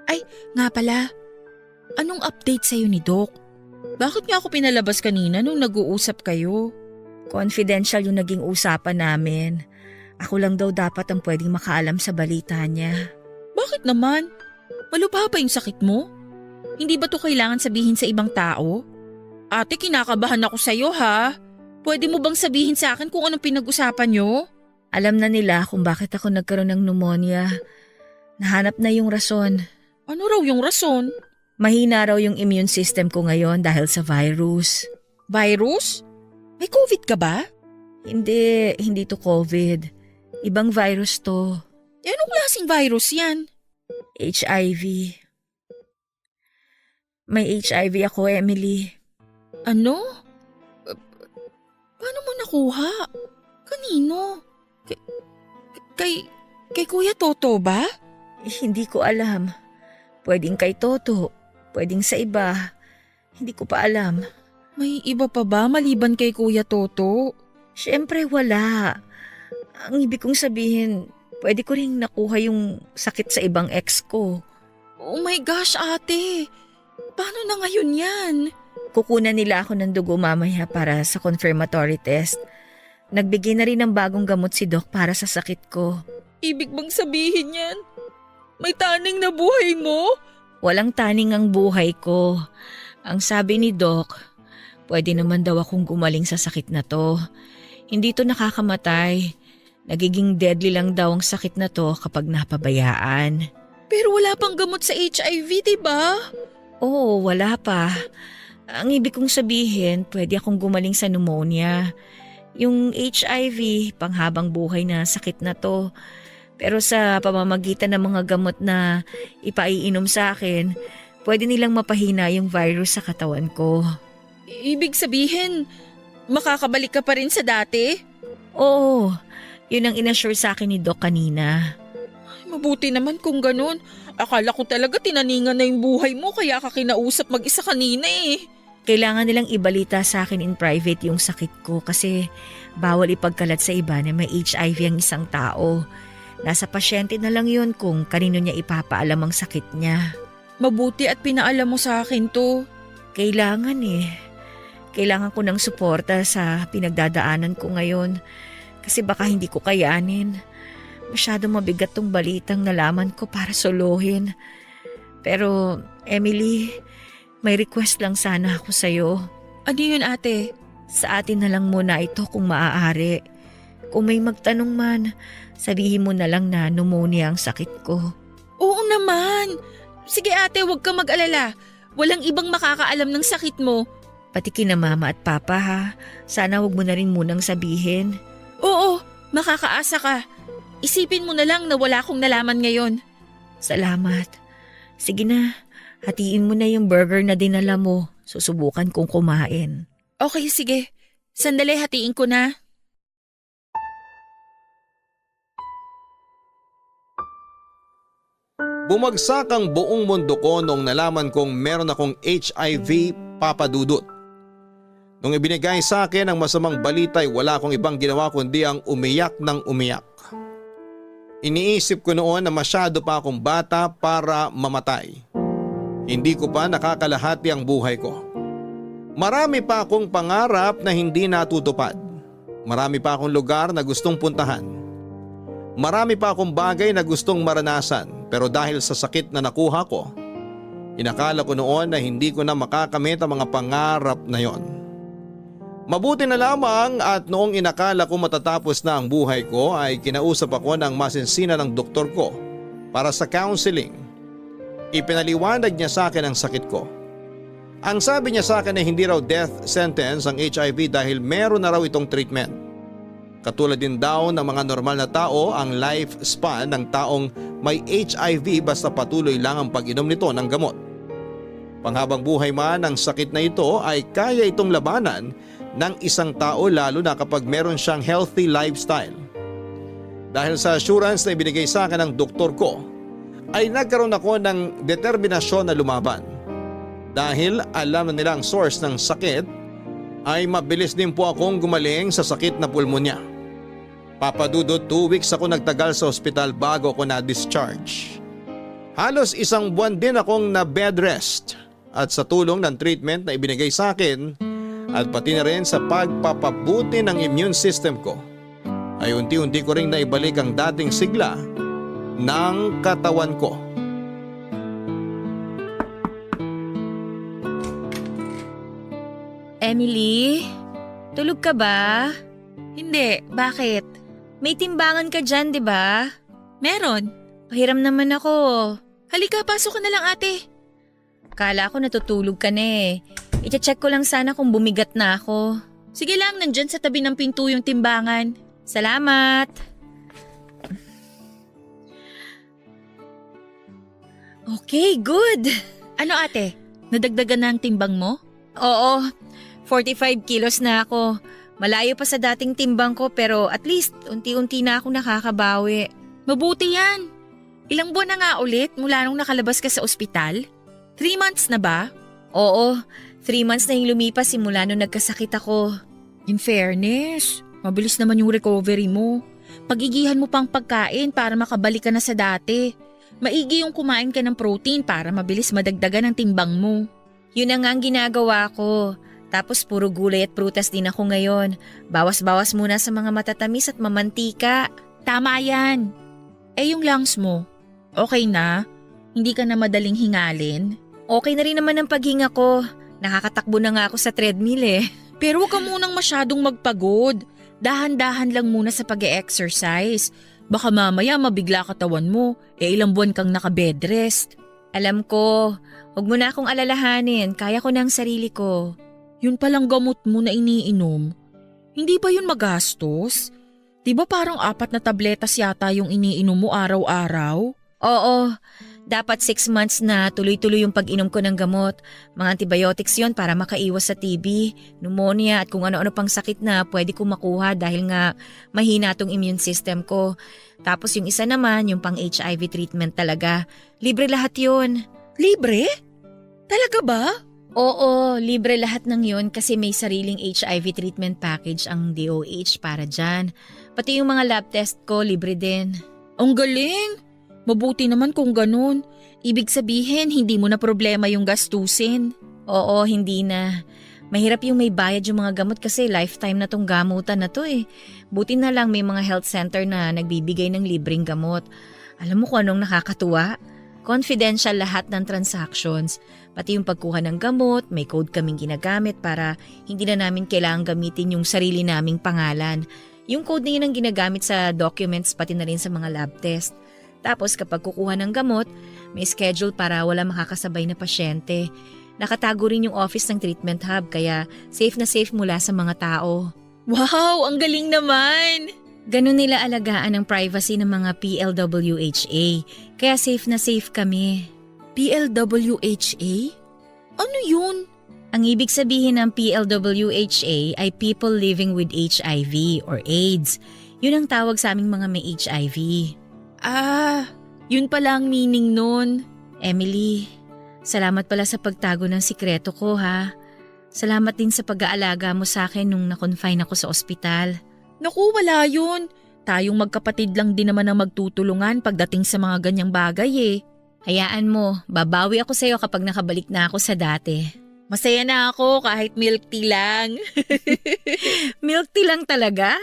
Ay, nga pala. Anong update sa'yo ni Doc? Bakit nga ako pinalabas kanina nung nag-uusap kayo? Confidential yung naging usapan namin. Ako lang daw dapat ang pwedeng makaalam sa balita niya. Bakit naman? Malubha ba yung sakit mo? Hindi ba to kailangan sabihin sa ibang tao? Ate, kinakabahan ako sa'yo ha. Pwede mo bang sabihin sa akin kung anong pinag-usapan nyo? Alam na nila kung bakit ako nagkaroon ng pneumonia. Nahanap na yung rason. Ano raw yung rason? Mahina raw yung immune system ko ngayon dahil sa virus. Virus? May COVID ka ba? Hindi to COVID. Ibang virus to. Anong klaseng virus yan? HIV. May HIV ako, Emily. Ano? Paano mo nakuha? Kanino? Kay Kuya Toto ba? Hindi ko alam. Pwedeng kay Toto, pwedeng sa iba. Hindi ko pa alam. May iba pa ba maliban kay Kuya Toto? Siyempre wala. Ang ibig kong sabihin, pwede ko ring nakuha yung sakit sa ibang ex ko. Oh my gosh, ate. Paano na ngayon yan? Kukunan nila ako ng dugo mamaya para sa confirmatory test. Nagbigay na rin ng bagong gamot si Doc para sa sakit ko. Ibig bang sabihin yan? May taning na buhay mo? Walang taning ang buhay ko. Ang sabi ni Doc, pwede naman daw akong gumaling sa sakit na to. Hindi to nakakamatay. Nagiging deadly lang daw ang sakit na to kapag napabayaan. Pero wala pang gamot sa HIV, di ba? Oo, wala pa. Ang ibig kong sabihin, pwede akong gumaling sa pneumonia. Yung HIV, panghabang buhay na sakit na to. Pero sa pamamagitan ng mga gamot na ipaiinom sa akin, pwede nilang mapahina yung virus sa katawan ko. Ibig sabihin, makakabalik ka pa rin sa dati? Oo, yun ang inassure sa akin ni Doc kanina. Mabuti naman kung ganun. Akala ko talaga tinaningan na yung buhay mo kaya ka kinausap mag-isa kanina eh. Kailangan nilang ibalita sa akin in private yung sakit ko kasi bawal ipagkalat sa iba na may HIV ang isang tao. Nasa pasyente na lang yun kung kanino niya ipapaalam ang sakit niya. Mabuti at pinaalam mo sa akin to. Kailangan eh. Kailangan ko ng suporta sa pinagdadaanan ko ngayon kasi baka hindi ko kayanin. Masyado mabigat tong balitang nalaman ko para solohin. Pero Emily, may request lang sana ako sa'yo. Ano yun ate? Sa atin na lang muna ito kung maaari. Kung may magtanong man, sabihin mo na lang na pneumonia ang sakit ko. Oo naman. Sige ate, huwag ka mag-alala. Walang ibang makakaalam ng sakit mo. Pati kina mama at papa ha. Sana wag mo na rin munang sabihin. Oo, makakaasa ka. Isipin mo na lang na wala akong nalaman ngayon. Salamat. Sige na, hatiin mo na yung burger na dinala mo. Susubukan kong kumain. Okay, sige. Sandali, hatiin ko na. Bumagsak ang buong mundo ko nung nalaman kong meron akong HIV, Papa Dudut. Nung ibinigay sa akin ang masamang balita ay wala akong ibang ginawa kundi ang umiyak ng umiyak. Iniisip ko noon na masyado pa akong bata para mamatay. Hindi ko pa nakakalahati ang buhay ko. Marami pa akong pangarap na hindi natutupad. Marami pa akong lugar na gustong puntahan. Marami pa akong bagay na gustong maranasan pero dahil sa sakit na nakuha ko, inakala ko noon na hindi ko na makakamit ang mga pangarap na yon. Mabuti na lamang at noong inakala ko matatapos na ang buhay ko ay kinausap ako ng masinsina ng doktor ko para sa counseling. Ipinaliwanag niya sa akin ang sakit ko. Ang sabi niya sa akin ay hindi raw death sentence ang HIV dahil meron na raw itong treatment. Katulad din daw ng mga normal na tao ang lifespan ng taong may HIV basta patuloy lang ang pag-inom nito ng gamot. Panghabang buhay man ang sakit na ito ay kaya itong labanan ng isang tao lalo na kapag meron siyang healthy lifestyle. Dahil sa assurance na ibinigay sa akin ng doktor ko, ay nagkaroon ako ng determinasyon na lumaban. Dahil alam na nila ang source ng sakit, ay mabilis din po akong gumaling sa sakit na pulmonya. Papadudot 2 weeks ako nagtagal sa ospital bago ako na-discharge. Halos 1 buwan din akong na bed rest at sa tulong ng treatment na ibinigay sa akin at pati na rin sa pagpapabuti ng immune system ko ay unti-unti ko ring naibalik ang dating sigla ng katawan ko. Emily, tulog ka ba? Hindi, bakit? May timbangan ka dyan, di ba? Meron. Pahiram naman ako. Halika, pasok ka na lang ate. Kala ko natutulog ka na eh. I-check ko lang sana kung bumigat na ako. Sige lang, nandyan sa tabi ng pinto yung timbangan. Salamat. Okay, good. Ano ate? Nadagdagan na ang timbang mo? Oo, 45 kilos na ako. Malayo pa sa dating timbang ko pero at least unti-unti na ako nakakabawi. Mabuti yan. Ilang buwan na nga ulit mula nung nakalabas ka sa ospital? 3 months na ba? Oo, 3 months na yung lumipas simula nung nagkasakit ako. In fairness, mabilis naman yung recovery mo. Pagigihan mo pang pagkain para makabalik ka na sa dati. Maigi yung kumain ka ng protein para mabilis madagdagan ang timbang mo. Yun na nga ang ginagawa ko. Tapos puro gulay at prutas din ako ngayon. Bawas-bawas muna sa mga matatamis at mamantika. Tama yan. Eh yung lungs mo, okay na? Hindi ka na madaling hingalin? Okay na rin naman ang paghinga ko. Nakakatakbo na nga ako sa treadmill eh. Pero huwag ka munang masyadong magpagod. Dahan-dahan lang muna sa pag-e-exercise. Baka mamaya mabigla katawan mo, ilang buwan kang naka-bed rest. Alam ko, huwag mo na akong alalahanin. Kaya ko na ang sarili ko. Yun palang gamot mo na iniinom. Hindi ba yun magastos? Di ba parang 4 na tabletas yata yung iniinom mo araw-araw? Oo, dapat 6 months na tuloy-tuloy yung pag-inom ko ng gamot. Mga antibiotics yon para makaiwas sa TB, pneumonia at kung ano-ano pang sakit na pwede kong makuha dahil nga mahina tong immune system ko. Tapos yung isa naman, yung pang HIV treatment talaga. Libre lahat yun. Libre? Talaga ba? Oo, libre lahat ng yun kasi may sariling HIV treatment package ang DOH para dyan. Pati yung mga lab test ko, libre din. Ang galing! Mabuti naman kung ganun. Ibig sabihin, hindi mo na problema yung gastusin. Oo, hindi na. Mahirap yung may bayad yung mga gamot kasi lifetime na tong gamutan na to eh. Buti na lang may mga health center na nagbibigay ng libreng gamot. Alam mo kung anong nakakatuwa? Confidential lahat ng transactions. Pati yung pagkuha ng gamot, may code kaming ginagamit para hindi na namin kailangang gamitin yung sarili naming pangalan. Yung code na yun ang ginagamit sa documents pati na rin sa mga lab test. Tapos kapag kukuha ng gamot, may schedule para wala makakasabay na pasyente. Nakatago rin yung office ng treatment hub kaya safe na safe mula sa mga tao. Wow, ang galing naman! Ganun nila alagaan ang privacy ng mga PLWHA, kaya safe na safe kami. PLWHA? Ano yun? Ang ibig sabihin ng PLWHA ay People Living with HIV or AIDS. Yun ang tawag sa aming mga may HIV. Ah, yun pala ang meaning nun. Emily, salamat pala sa pagtago ng sikreto ko ha. Salamat din sa pag-aalaga mo sa akin nung na-confine ako sa ospital. Naku, wala yun. Tayong magkapatid lang din naman ang magtutulungan pagdating sa mga ganyang bagay eh. Hayaan mo, babawi ako sa'yo kapag nakabalik na ako sa dati. Masaya na ako kahit milk tea lang. Milk tea lang talaga?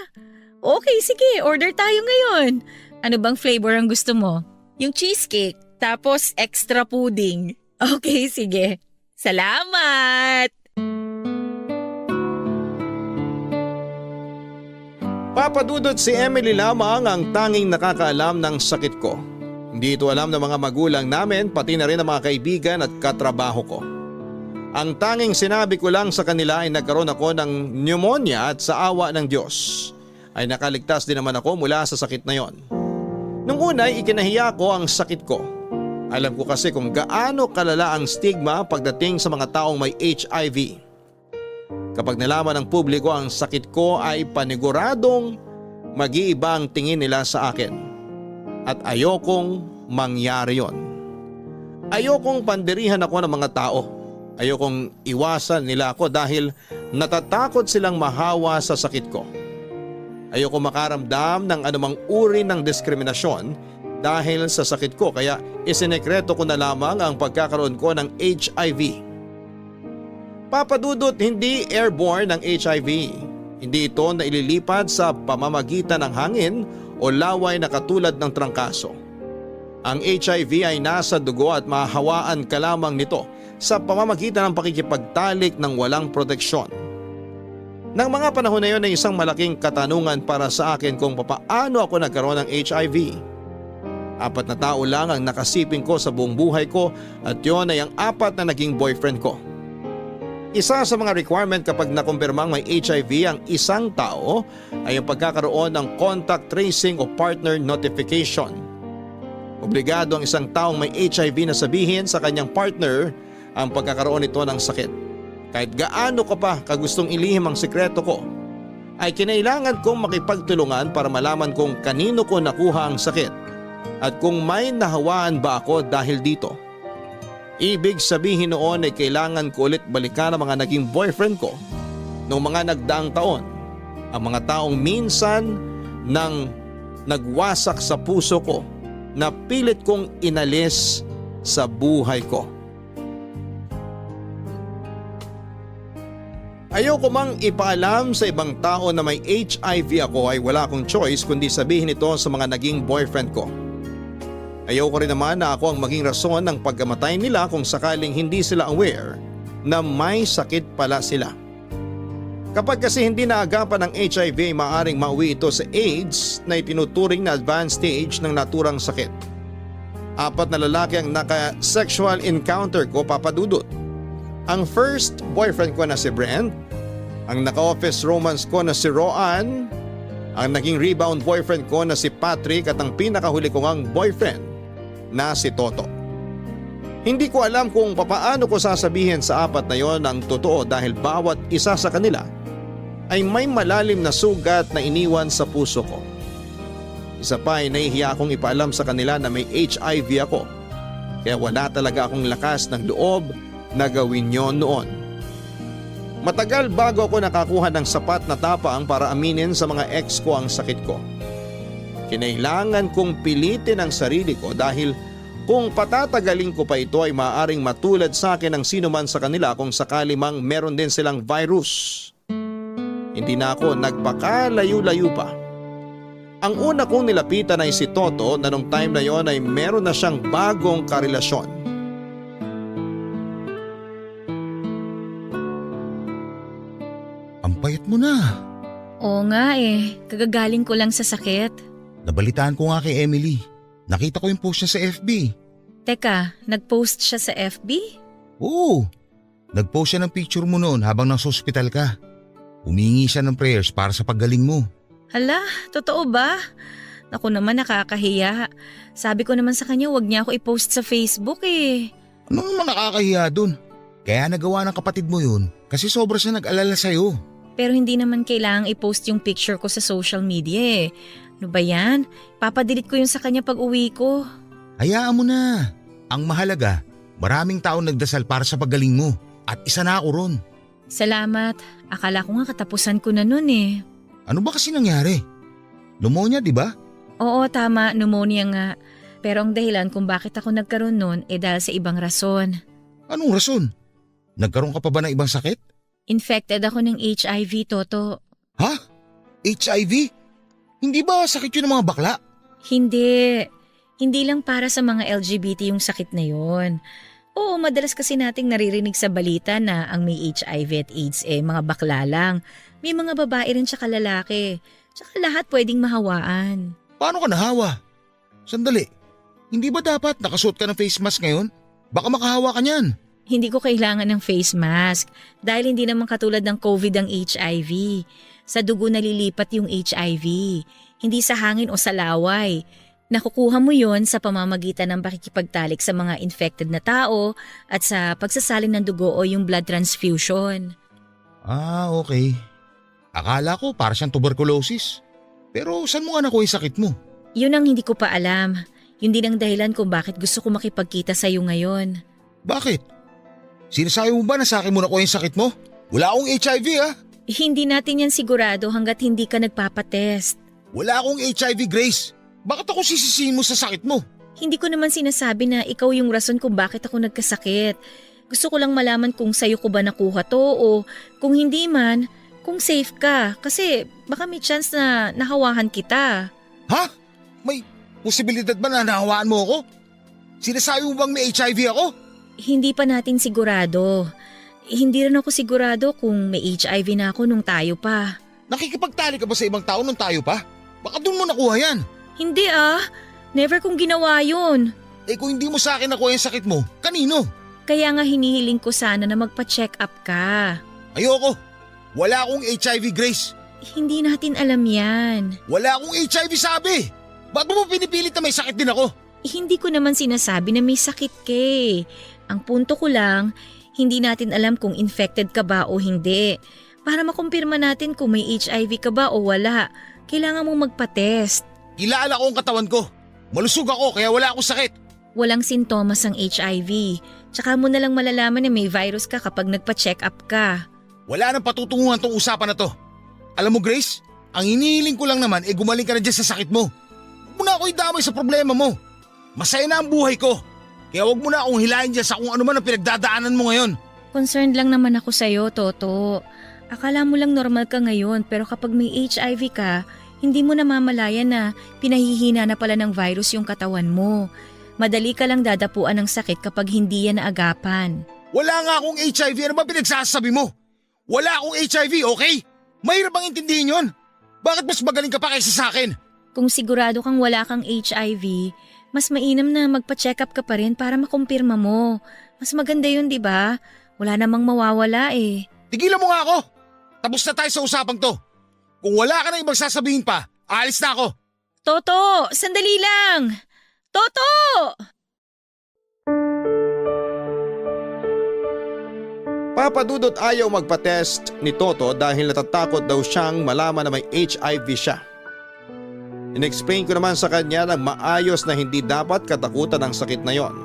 Okay, sige, order tayo ngayon. Ano bang flavor ang gusto mo? Yung cheesecake, tapos extra pudding. Okay, sige. Salamat! Papadudot si Emily lamang ang tanging nakakaalam ng sakit ko. Hindi ito alam ng mga magulang namin pati na rin ng mga kaibigan at katrabaho ko. Ang tanging sinabi ko lang sa kanila ay nagkaroon ako ng pneumonia at sa awa ng Diyos ay nakaligtas din naman ako mula sa sakit na yon. Nung una ay ikinahiya ko ang sakit ko. Alam ko kasi kung gaano kalala ang stigma pagdating sa mga taong may HIV. Kapag nalaman ng publiko ang sakit ko ay paniguradong mag-iiba ang tingin nila sa akin. At ayokong mangyari yon. Ayokong pandirihan ako ng mga tao. Ayokong iwasan nila ako dahil natatakot silang mahawa sa sakit ko. Ayoko makaramdam ng anumang uri ng diskriminasyon dahil sa sakit ko kaya isinekreto ko na lamang ang pagkakaroon ko ng HIV. Papadudot, hindi airborne ang HIV. Hindi ito na ililipad sa pamamagitan ng hangin o laway na katulad ng trangkaso. Ang HIV ay nasa dugo at mahawaan ka lamang nito sa pamamagitan ng pakikipagtalik ng walang proteksyon. Nang mga panahon na yun ay isang malaking katanungan para sa akin kung paano ako nagkaroon ng HIV. 4 na tao lang ang nakasiping ko sa buong buhay ko at yun ay ang 4 na naging boyfriend ko. Isa sa mga requirement kapag nakumpirmang may HIV ang isang tao ay ang pagkakaroon ng contact tracing o partner notification. Obligado ang isang taong may HIV na sabihin sa kanyang partner ang pagkakaroon nito ng sakit. Kahit gaano ka pa kagustong ilihim ang sikreto ko, ay kinailangan kong makipagtulungan para malaman kung kanino ko nakuha ang sakit At kung may nahawaan ba ako dahil dito. Ibig sabihin noon ay kailangan ko ulit balikan ang mga naging boyfriend ko noong mga nagdaang taon. Ang mga taong minsan nang nagwasak sa puso ko na pilit kong inalis sa buhay ko. Ayoko mang ipaalam sa ibang tao na may HIV ako ay wala akong choice kundi sabihin ito sa mga naging boyfriend ko. Ayoko rin naman na ako ang maging rason ng pagkamatay nila kung sakaling hindi sila aware na may sakit pala sila. Kapag kasi hindi naagapan ng HIV ay maaaring mauwi ito sa AIDS na itinuturing na advanced stage ng naturang sakit. 4 na lalaki ang naka-sexual encounter ko, Papa Dudut. Ang first boyfriend ko na si Brent, ang naka-office romance ko na si Roan, ang naging rebound boyfriend ko na si Patrick at ang pinakahuli ko ngang boyfriend na si Toto. Hindi ko alam kung papaano ko sasabihin sa 4 na yon ang totoo dahil bawat isa sa kanila ay may malalim na sugat na iniwan sa puso ko. Isa pa ay nahihiya akong ipaalam sa kanila na may HIV ako kaya wala talaga akong lakas ng loob na gawin yon noon. Matagal bago ako nakakuha ng sapat na tapang para aminin sa mga ex ko ang sakit ko. Kinailangan kong pilitin ang sarili ko dahil kung patatagaling ko pa ito ay maaaring matulad sa akin ng sino man sa kanila kung sakali mang meron din silang virus. Hindi na ako nagpakalayo-layo pa. Ang una kong nilapitan ay si Toto na nung time na yon ay meron na siyang bagong karelasyon. Ang payat mo na. Oo nga kagagaling ko lang sa sakit. Nabalitaan ko nga kay Emily. Nakita ko yung post niya sa FB. Teka, nag-post siya sa FB? Oo. Nag-post siya ng picture mo noon habang nasa ospital ka. Humingi siya ng prayers para sa paggaling mo. Hala, totoo ba? Naku naman, nakakahiya. Sabi ko naman sa kanya wag niya ako i-post sa Facebook Ano naman nakakahiya dun? Kaya nagawa ng kapatid mo yun kasi sobra siya nag-alala sa'yo. Pero hindi naman kailangang i-post yung picture ko sa social media Ano ba yan? Papadelete ko yung sa kanya pag uwi ko. Hayaan mo na. Ang mahalaga, maraming tao nagdasal para sa paggaling mo at isa na ako ron. Salamat. Akala ko nga katapusan ko na nun Ano ba kasi nangyari? Pneumonia, di ba? Oo, tama. Pneumonia nga. Pero ang dahilan kung bakit ako nagkaroon nun dahil sa ibang rason. Anong rason? Nagkaroon ka pa ba ng ibang sakit? Infected ako ng HIV, Toto. Ha? HIV? Hindi ba sakit yun ng mga bakla? Hindi. Hindi lang para sa mga LGBT yung sakit na yon. Oo, madalas kasi nating naririnig sa balita na ang may HIV at AIDS mga bakla lang. May mga babae rin tsaka lalaki. Tsaka lahat pwedeng mahawaan. Paano ka nahawa? Sandali, hindi ba dapat nakasuot ka ng face mask ngayon? Baka makahawa ka niyan. Hindi ko kailangan ng face mask dahil hindi naman katulad ng COVID ang HIV. Sa dugo nalilipat yung HIV, hindi sa hangin o sa laway. Nakukuha mo yon sa pamamagitan ng pakikipagtalik sa mga infected na tao at sa pagsasalin ng dugo o yung blood transfusion. Ah, okay. Akala ko para siyang tuberculosis. Pero saan mo nga nakuha yung sakit mo? Yun ang hindi ko pa alam. Yun din ang dahilan kung bakit gusto ko makipagkita sa iyo ngayon. Bakit? Sinasabi mo ba na sa akin mo nakuha yung sakit mo? Wala akong HIV Hindi natin yan sigurado hanggat hindi ka nagpapatest. Wala akong HIV, Grace. Bakit ako sisisihin mo sa sakit mo? Hindi ko naman sinasabi na ikaw yung rason kung bakit ako nagkasakit. Gusto ko lang malaman kung sa'yo ko ba nakuha to o kung hindi man, kung safe ka. Kasi baka may chance na nahawahan kita. Ha? May posibilidad ba na nahawaan mo ako? Sinasabi mo bang may HIV ako? Hindi pa natin sigurado. Hindi rin ako sigurado kung may HIV na ako nung tayo pa. Nakikipagtali ka ba sa ibang tao nung tayo pa? Baka doon mo nakuha yan. Hindi never kong ginawa yun. Kung hindi mo sa akin nakuha yung sakit mo, kanino? Kaya nga hinihiling ko sana na magpa-check up ka. Ayoko. Wala akong HIV, Grace. Hindi natin alam yan. Wala akong HIV sabi. Ba't mo pinipilit na may sakit din ako? Hindi ko naman sinasabi na may sakit ka Ang punto ko lang, hindi natin alam kung infected ka ba o hindi. Para makumpirma natin kung may HIV ka ba o wala, kailangan mong magpa-test. Kilala ko ang katawan ko. Malusog ako kaya wala akong sakit. Walang sintomas ang HIV. Tsaka mo na lang malalaman na may virus ka kapag nagpa-check up ka. Wala nang patutunguhan tong usapan na to. Alam mo Grace, ang hinihiling ko lang naman gumaling ka na dyan sa sakit mo. Huwag mo na ako idamay sa problema mo. Masaya na ang buhay ko. Kaya huwag mo na akong hilahin dyan sa kung ano man ang pinagdadaanan mo ngayon. Concerned lang naman ako sa'yo, Toto. Akala mo lang normal ka ngayon pero kapag may HIV ka, hindi mo namamalayan na pinahihina na pala ng virus yung katawan mo. Madali ka lang dadapuan ng sakit kapag hindi yan naagapan. Wala nga akong HIV. Ano ba pinagsasabi mo? Wala akong HIV, okay? Mahirap bang intindihin yun? Bakit mas magaling ka pa kaysa sa akin? Kung sigurado kang wala kang HIV, mas mainam na magpa-check up ka pa rin para makumpirma mo. Mas maganda yun, di ba? Wala namang mawawala eh. Tigilan mo nga ako. Tapos na tayo sa usapang to. Kung wala ka na ibang sasabihin pa, aalis na ako. Toto, sandali lang! Toto! Papa Dudut ayaw magpa-test ni Toto dahil natatakot daw siyang malaman na may HIV siya. In-explain ko naman sa kanya ng maayos na hindi dapat katakutan ang sakit na yon.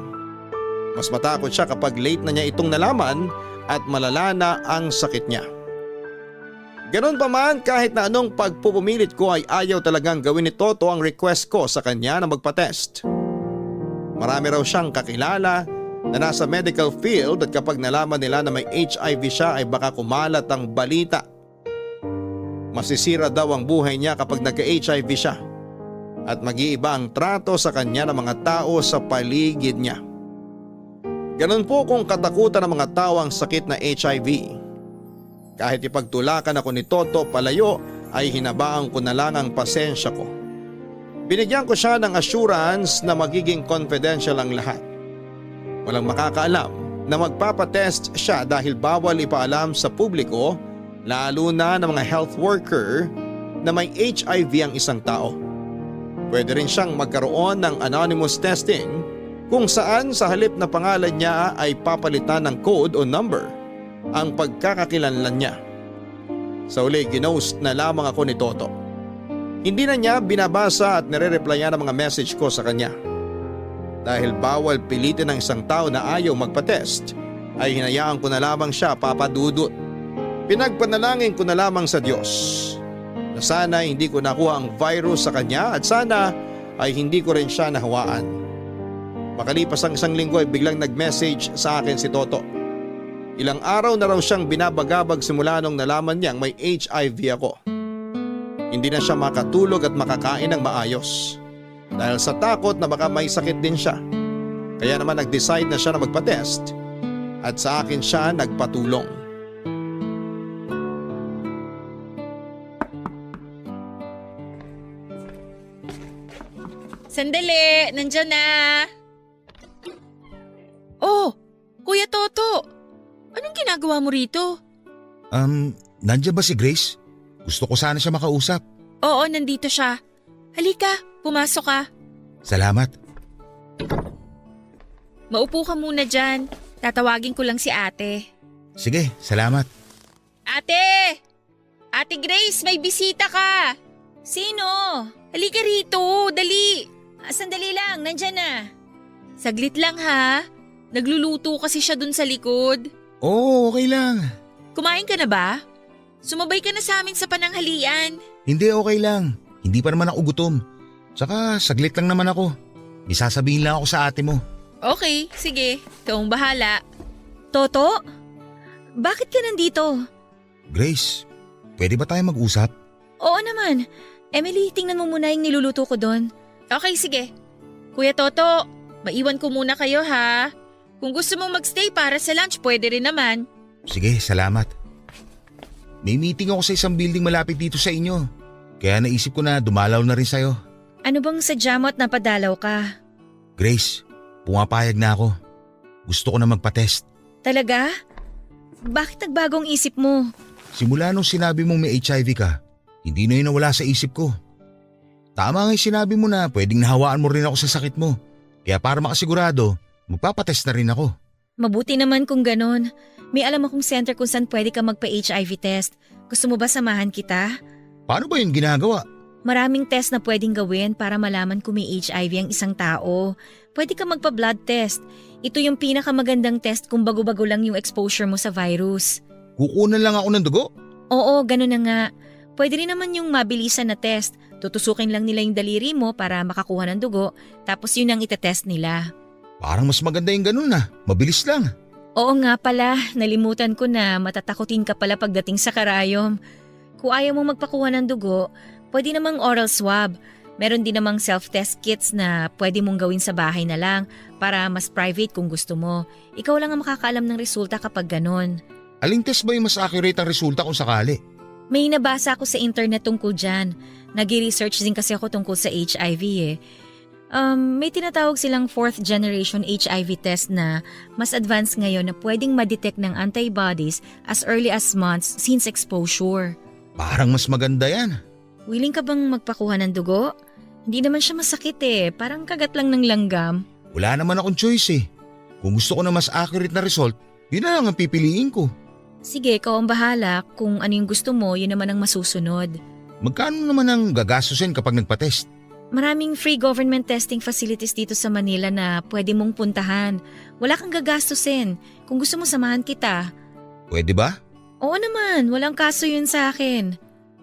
Mas matakot siya kapag late na niya itong nalaman at malala na ang sakit niya. Ganon pa man, kahit na anong pagpupumilit ko ay ayaw talagang gawin ni Toto ang request ko sa kanya na magpa-test. Marami raw siyang kakilala na nasa medical field at kapag nalaman nila na may HIV siya ay baka kumalat ang balita. Masisira daw ang buhay niya kapag nagka-HIV siya at mag-iiba ang trato sa kanya ng mga tao sa paligid niya. Ganon po kung katakutan ng mga tao ang sakit na HIV. Kahit ipagtulakan ako ni Toto palayo ay hinabaan ko na lang ang pasensya ko. Binigyan ko siya ng assurance na magiging confidential ang lahat. Walang makakaalam na magpapatest siya dahil bawal ipaalam sa publiko, lalo na ng mga health worker, na may HIV ang isang tao. Pwede rin siyang magkaroon ng anonymous testing kung saan sa halip na pangalan niya ay papalitan ng code o number ang pagkakakilanlan niya. Sa uli, ginost na lamang ako ni Toto. Hindi na niya binabasa at nire-replyan ang mga message ko sa kanya. Dahil bawal pilitin ng isang tao na ayaw magpa-test, ay hinayaan ko na lamang siya, Papa Dudut. Pinagpanalangin ko na lamang sa Diyos na sana hindi ko nakuha ang virus sa kanya at sana ay hindi ko rin siya nahawaan. Makalipas ang isang linggo ay biglang nag-message sa akin si Toto. Ilang araw na raw siyang binabagabag simula nung nalaman niyang may HIV ako. Hindi na siya makatulog at makakain ng maayos dahil sa takot na baka may sakit din siya. Kaya naman nag-decide na siya na magpa-test at sa akin siya nagpatulong. Sandali, nandyan na. Oh, Kuya Toto. Anong ginagawa mo rito? Nandiyan ba si Grace? Gusto ko sana siya makausap. Oo, nandito siya. Halika, pumasok ka. Salamat. Maupo ka muna dyan. Tatawagin ko lang si ate. Sige, salamat. Ate! Ate Grace, may bisita ka. Sino? Halika rito, dali. Sandali lang, nandyan na. Saglit lang ha. Nagluluto kasi siya dun sa likod. Oo, okay lang. Kumain ka na ba? Sumabay ka na sa amin sa pananghalian. Hindi, okay lang. Hindi pa naman ako gutom. Tsaka saglit lang naman ako. May sasabihin lang ako sa ate mo. Okay, sige. Ikaw ang bahala. Toto? Bakit ka nandito? Grace, pwede ba tayo mag-usap? Oo naman. Emily, tingnan mo muna yung niluluto ko doon. Okay, sige. Kuya Toto, maiwan ko muna kayo ha. Kung gusto mong magstay para sa lunch, pwede rin naman. Sige, salamat. May meeting ako sa isang building malapit dito sa inyo. Kaya naisip ko na dumalaw na rin sa'yo. Ano bang sadya mo at napadalaw ka? Grace, pumapayag na ako. Gusto ko na magpa-test. Talaga? Bakit nagbagong isip mo? Simula nung sinabi mong may HIV ka, hindi na yun nawala sa isip ko. Tama nga yung sinabi mo na pwedeng nahawaan mo rin ako sa sakit mo. Kaya para makasigurado, magpapatest na rin ako. Mabuti naman kung ganon. May alam akong center kung saan pwede ka magpa-HIV test. Gusto mo ba samahan kita? Paano ba yun ginagawa? Maraming test na pwedeng gawin para malaman kung may HIV ang isang tao. Pwede ka magpa-blood test. Ito yung pinakamagandang test kung bago-bago lang yung exposure mo sa virus. Kukunan lang ako ng dugo? Oo, ganun na nga. Pwede rin naman yung mabilisan na test. Tutusukin lang nila yung daliri mo para makakuha ng dugo, tapos yun ang itetest nila. Parang mas maganda yung ganun na. Mabilis lang. Oo nga pala, nalimutan ko na matatakotin ka pala pagdating sa karayom. Kung ayaw mo magpakuha ng dugo, pwede namang oral swab. Meron din namang self-test kits na pwede mong gawin sa bahay na lang para mas private kung gusto mo. Ikaw lang ang makakaalam ng resulta kapag ganun. Aling test ba yung mas accurate ang resulta kung sakali? May nabasa ako sa internet tungkol dyan. Nag-research din kasi ako tungkol sa HIV eh. May tinatawag silang 4th generation HIV test na mas advanced ngayon na pwedeng ma-detect ng antibodies as early as months since exposure. Parang mas maganda yan. Willing ka bang magpakuha ng dugo? Hindi naman siya masakit eh, parang kagat lang ng langgam. Wala naman akong choice eh. Kung gusto ko na mas accurate na result, yun na lang ang pipiliin ko. Sige, ikaw ang bahala. Kung ano yung gusto mo, yun naman ang masusunod. Magkano naman ang gagastusin kapag nagpa-test? Maraming free government testing facilities dito sa Manila na pwede mong puntahan. Wala kang gagastusin. Kung gusto mo, samahan kita. Pwede ba? Oo naman, walang kaso yun sa akin.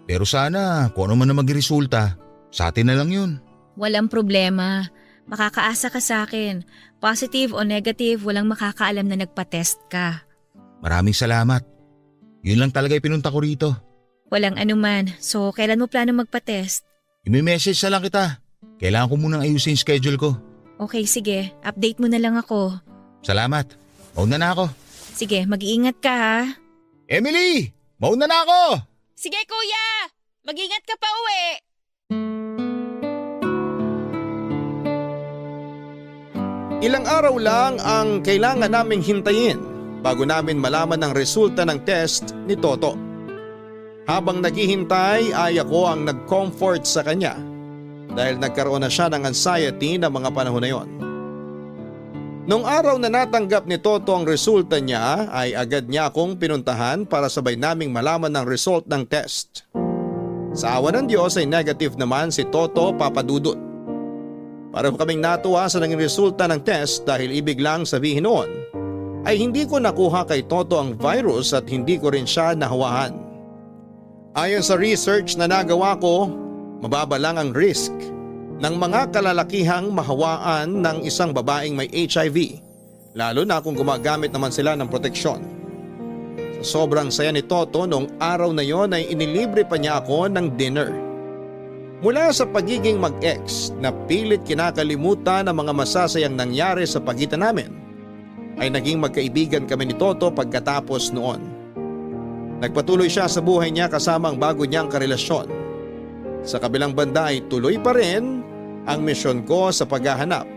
Pero sana kung ano man na magresulta, sa atin na lang yun. Walang problema. Makakaasa ka sa akin. Positive o negative, walang makakaalam na nagpa-test ka. Maraming salamat. Yun lang talaga yung pinunta ko rito. Walang anuman. So, kailan mo plano magpa-test? I-message na lang kita. Kailangan ko munang ayusin yung schedule ko. Okay, sige. Update mo na lang ako. Salamat. Mauna na ako. Sige, mag-iingat ka ha. Emily! Mauna na ako! Sige kuya! Mag-ingat ka pa uwi! Ilang araw lang ang kailangan naming hintayin bago namin malaman ang resulta ng test ni Toto. Habang naghihintay ay ako ang nag-comfort sa kanya dahil nagkaroon na siya ng anxiety na mga panahon na yon. Nung araw na natanggap ni Toto ang resulta niya ay agad niya akong pinuntahan para sabay naming malaman ang result ng test. Sa awa ng Diyos ay negative naman si Toto Papadudut. Pareho kaming natuwa sa naging resulta ng test dahil ibig lang sabihin noon ay hindi ko nakuha kay Toto ang virus at hindi ko rin siya nahawahan. Ayon sa research na nagawa ko, mababa lang ang risk ng mga kalalakihang mahawaan ng isang babaeng may HIV, lalo na kung gumagamit naman sila ng proteksyon. Sa sobrang saya ni Toto noong araw na yon ay inilibre pa niya ako ng dinner. Mula sa pagiging mag-ex na pilit kinakalimutan ang mga masasayang nangyari sa pagitan namin, ay naging magkaibigan kami ni Toto pagkatapos noon. Nagpatuloy siya sa buhay niya kasama ang bago niyang karelasyon. Sa kabilang banda ay tuloy pa rin ang misyon ko sa paghahanap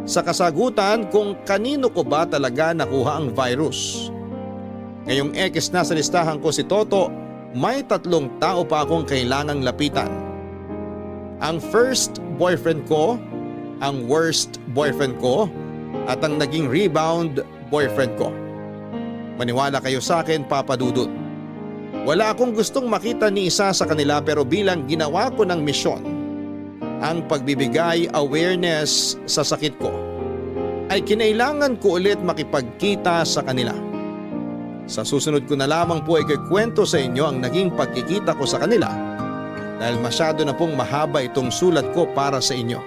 sa kasagutan kung kanino ko ba talaga nakuha ang virus. Ngayong ekis na sa listahan ko si Toto, may 3 tao pa akong kailangang lapitan. Ang first boyfriend ko, ang worst boyfriend ko, at ang naging rebound boyfriend ko. Maniwala kayo sa akin, Papa Dudut. Wala akong gustong makita ni isa sa kanila pero bilang ginawa ko ng misyon, ang pagbibigay awareness sa sakit ko, ay kinailangan ko ulit makipagkita sa kanila. Sa susunod ko na lamang po ikikwento sa inyo ang naging pagkikita ko sa kanila dahil masyado na pong mahaba itong sulat ko para sa inyo.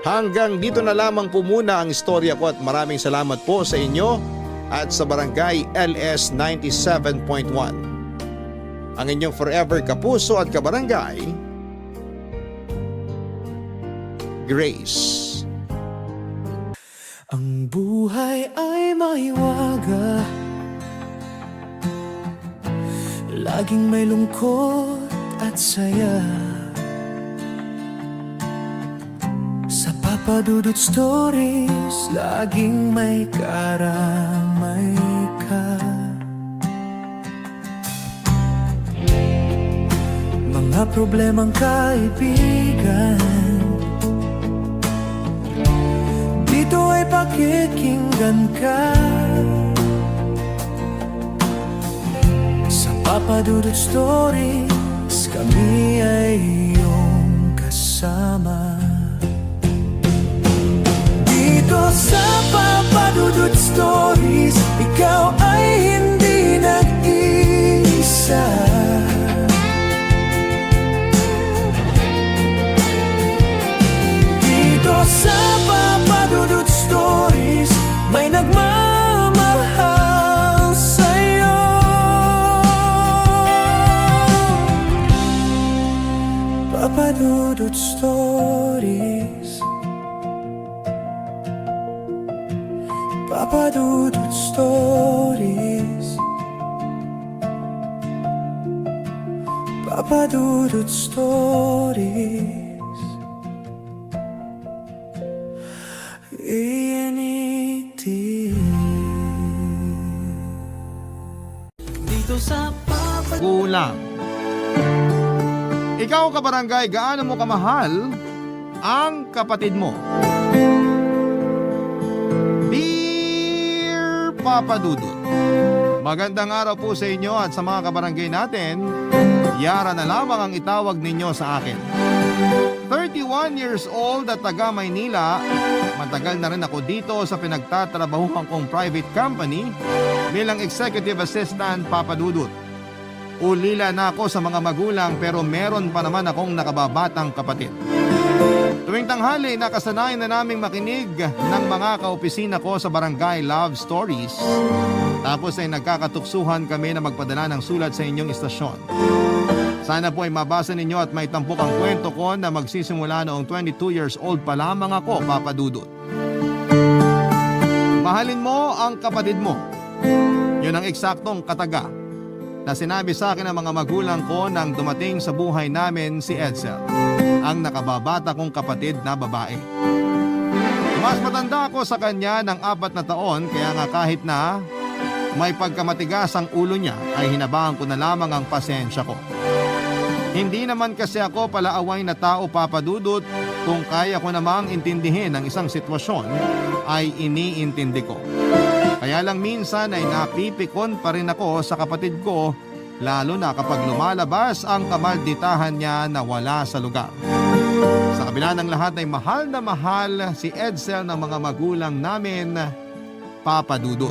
Hanggang dito na lamang po muna ang istorya ko at maraming salamat po sa inyo at sa Barangay LS 97.1. Ang inyong forever kapuso at kabarangay, Grace. Ang buhay ay maiwaga, laging may lungkot at saya. Sa Papa Dudut Stories, laging may karamay ka. Mga problemang kaibigan, dito ay pakikinggan ka. Sa Papa Dudut Stories, kami ay iyong magkasama. Dito sa Papa Dudut Stories, ikaw ay hindi nag-iisa. Dito sa Papa Dudut Stories, may nagmamahal sa'yo. Papa Dudut Stories, Papa Dudut Stories, Papa Dudut Stories. ENET. Dito sa Papa Kulang. Ikaw kabarangay, gaano mo kamahal ang kapatid mo? Dear Papa Dudut, magandang araw po sa inyo at sa mga kabarangay natin. Yara na lamang ang itawag ninyo sa akin. 31 years old at taga Maynila. Matagal na rin ako dito sa pinagtatrabahuhan kong private company bilang executive assistant, Papa Dudut. Ulila na ako sa mga magulang pero meron pa naman akong nakababatang kapatid. Tuwing tanghali, nakasanayan na naming makinig ng mga kaopisina ko sa Barangay Love Stories. Tapos ay nagkakatuksuhan kami na magpadala ng sulat sa inyong istasyon. Sana po ay mabasa ninyo at may tampok ang kwento ko na magsisimula noong 22 years old pa lamang ako, Papa Dudut. Mahalin mo ang kapatid mo. Yun ang eksaktong kataga na sinabi sa akin ng mga magulang ko nang dumating sa buhay namin si Edsel, ang nakababata kong kapatid na babae. Mas matanda ako sa kanya ng 4 na taon, kaya nga kahit na may pagkamatigas ang ulo niya ay hinabahan ko na lamang ang pasensya ko. Hindi naman kasi ako palaaway na tao, Papa Dudut. Kung kaya ko namang intindihin ang isang sitwasyon ay iniintindi ko. Kaya lang minsan ay napipikon pa rin ako sa kapatid ko, lalo na kapag lumalabas ang kamalditahan niya na wala sa lugar. Sa kabila ng lahat ay mahal na mahal si Edsel ng mga magulang namin, Papa Dudut.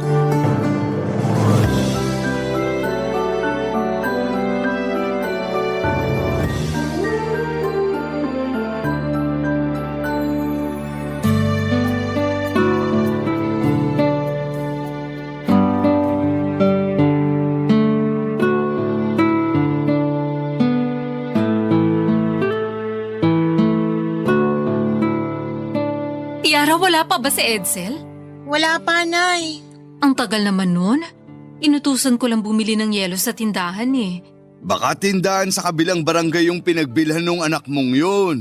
Yara, wala pa ba si Edsel? Wala pa, Nay. Ang tagal naman nun. Inutusan ko lang bumili ng yelo sa tindahan eh. Baka tindahan sa kabilang barangay yung pinagbilhan ng anak mong yun.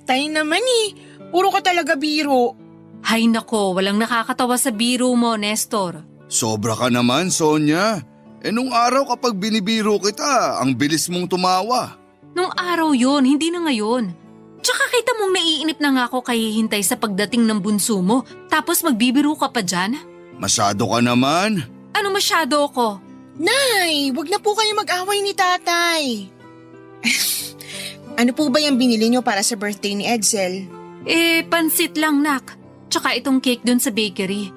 Tayo naman eh. Puro ka talaga biro. Hay nako, walang nakakatawa sa biro mo, Nestor. Sobra ka naman, Sonia. Nung araw kapag binibiro kita, ang bilis mong tumawa. Nung araw yon, hindi na ngayon. Tsaka kita mong naiinip na nga ako kahihintay sa pagdating ng bunso mo, tapos magbibiro ka pa dyan? Masyado ka naman. Ano masyado ako? Nay, wag na po kayo mag-away ni tatay. Ano po ba yung binili nyo para sa birthday ni Edsel? Pansit lang, nak. Tsaka itong cake dun sa bakery.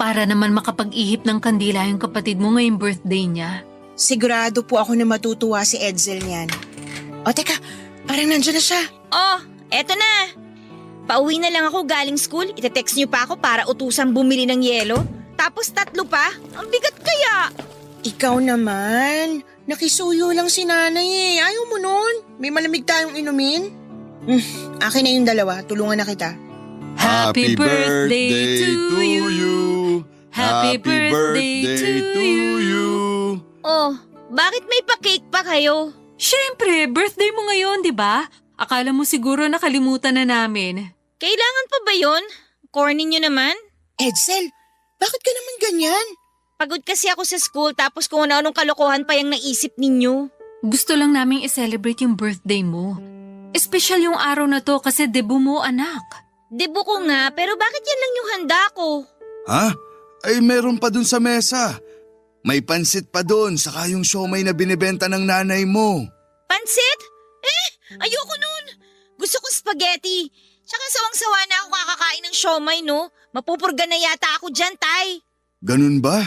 Para naman makapag-ihip ng kandila yung kapatid mo ngayong birthday niya. Sigurado po ako na matutuwa si Edsel niyan. O teka, parang nandyan na siya. Oh, eto na. Pauwi na lang ako galing school. Ite-text niyo pa ako para utusang bumili ng yelo. Tapos 3 pa? Ang bigat kaya. Ikaw naman, nakisuyo lang si nanay eh. Ayaw mo nun? May malamig tayong inumin? Akin na yung 2, tulungan na kita. Happy birthday to you. Happy birthday to you. Oh, bakit may pa-cake pa kayo? Siyempre, birthday mo ngayon, di ba? Akala mo siguro nakalimutan na namin. Kailangan pa ba yun? Corny nyo naman. Edsel, bakit ka naman ganyan? Pagod kasi ako sa school tapos kung ano-anong kalokohan pa yung naisip ninyo. Gusto lang naming i-celebrate yung birthday mo. Espesyal yung araw na to kasi debut mo, anak. Debo ko nga, pero bakit yan lang yung handa ko? Ha? Ay meron pa dun sa mesa. May pansit pa dun, saka yung siomay na binibenta ng nanay mo. Pansit? Ayoko nun. Gusto ko spaghetti. Tsaka sawang-sawa na ako kakakain ng siomay, no? Mapupurga na yata ako dyan, Tay. Ganun ba?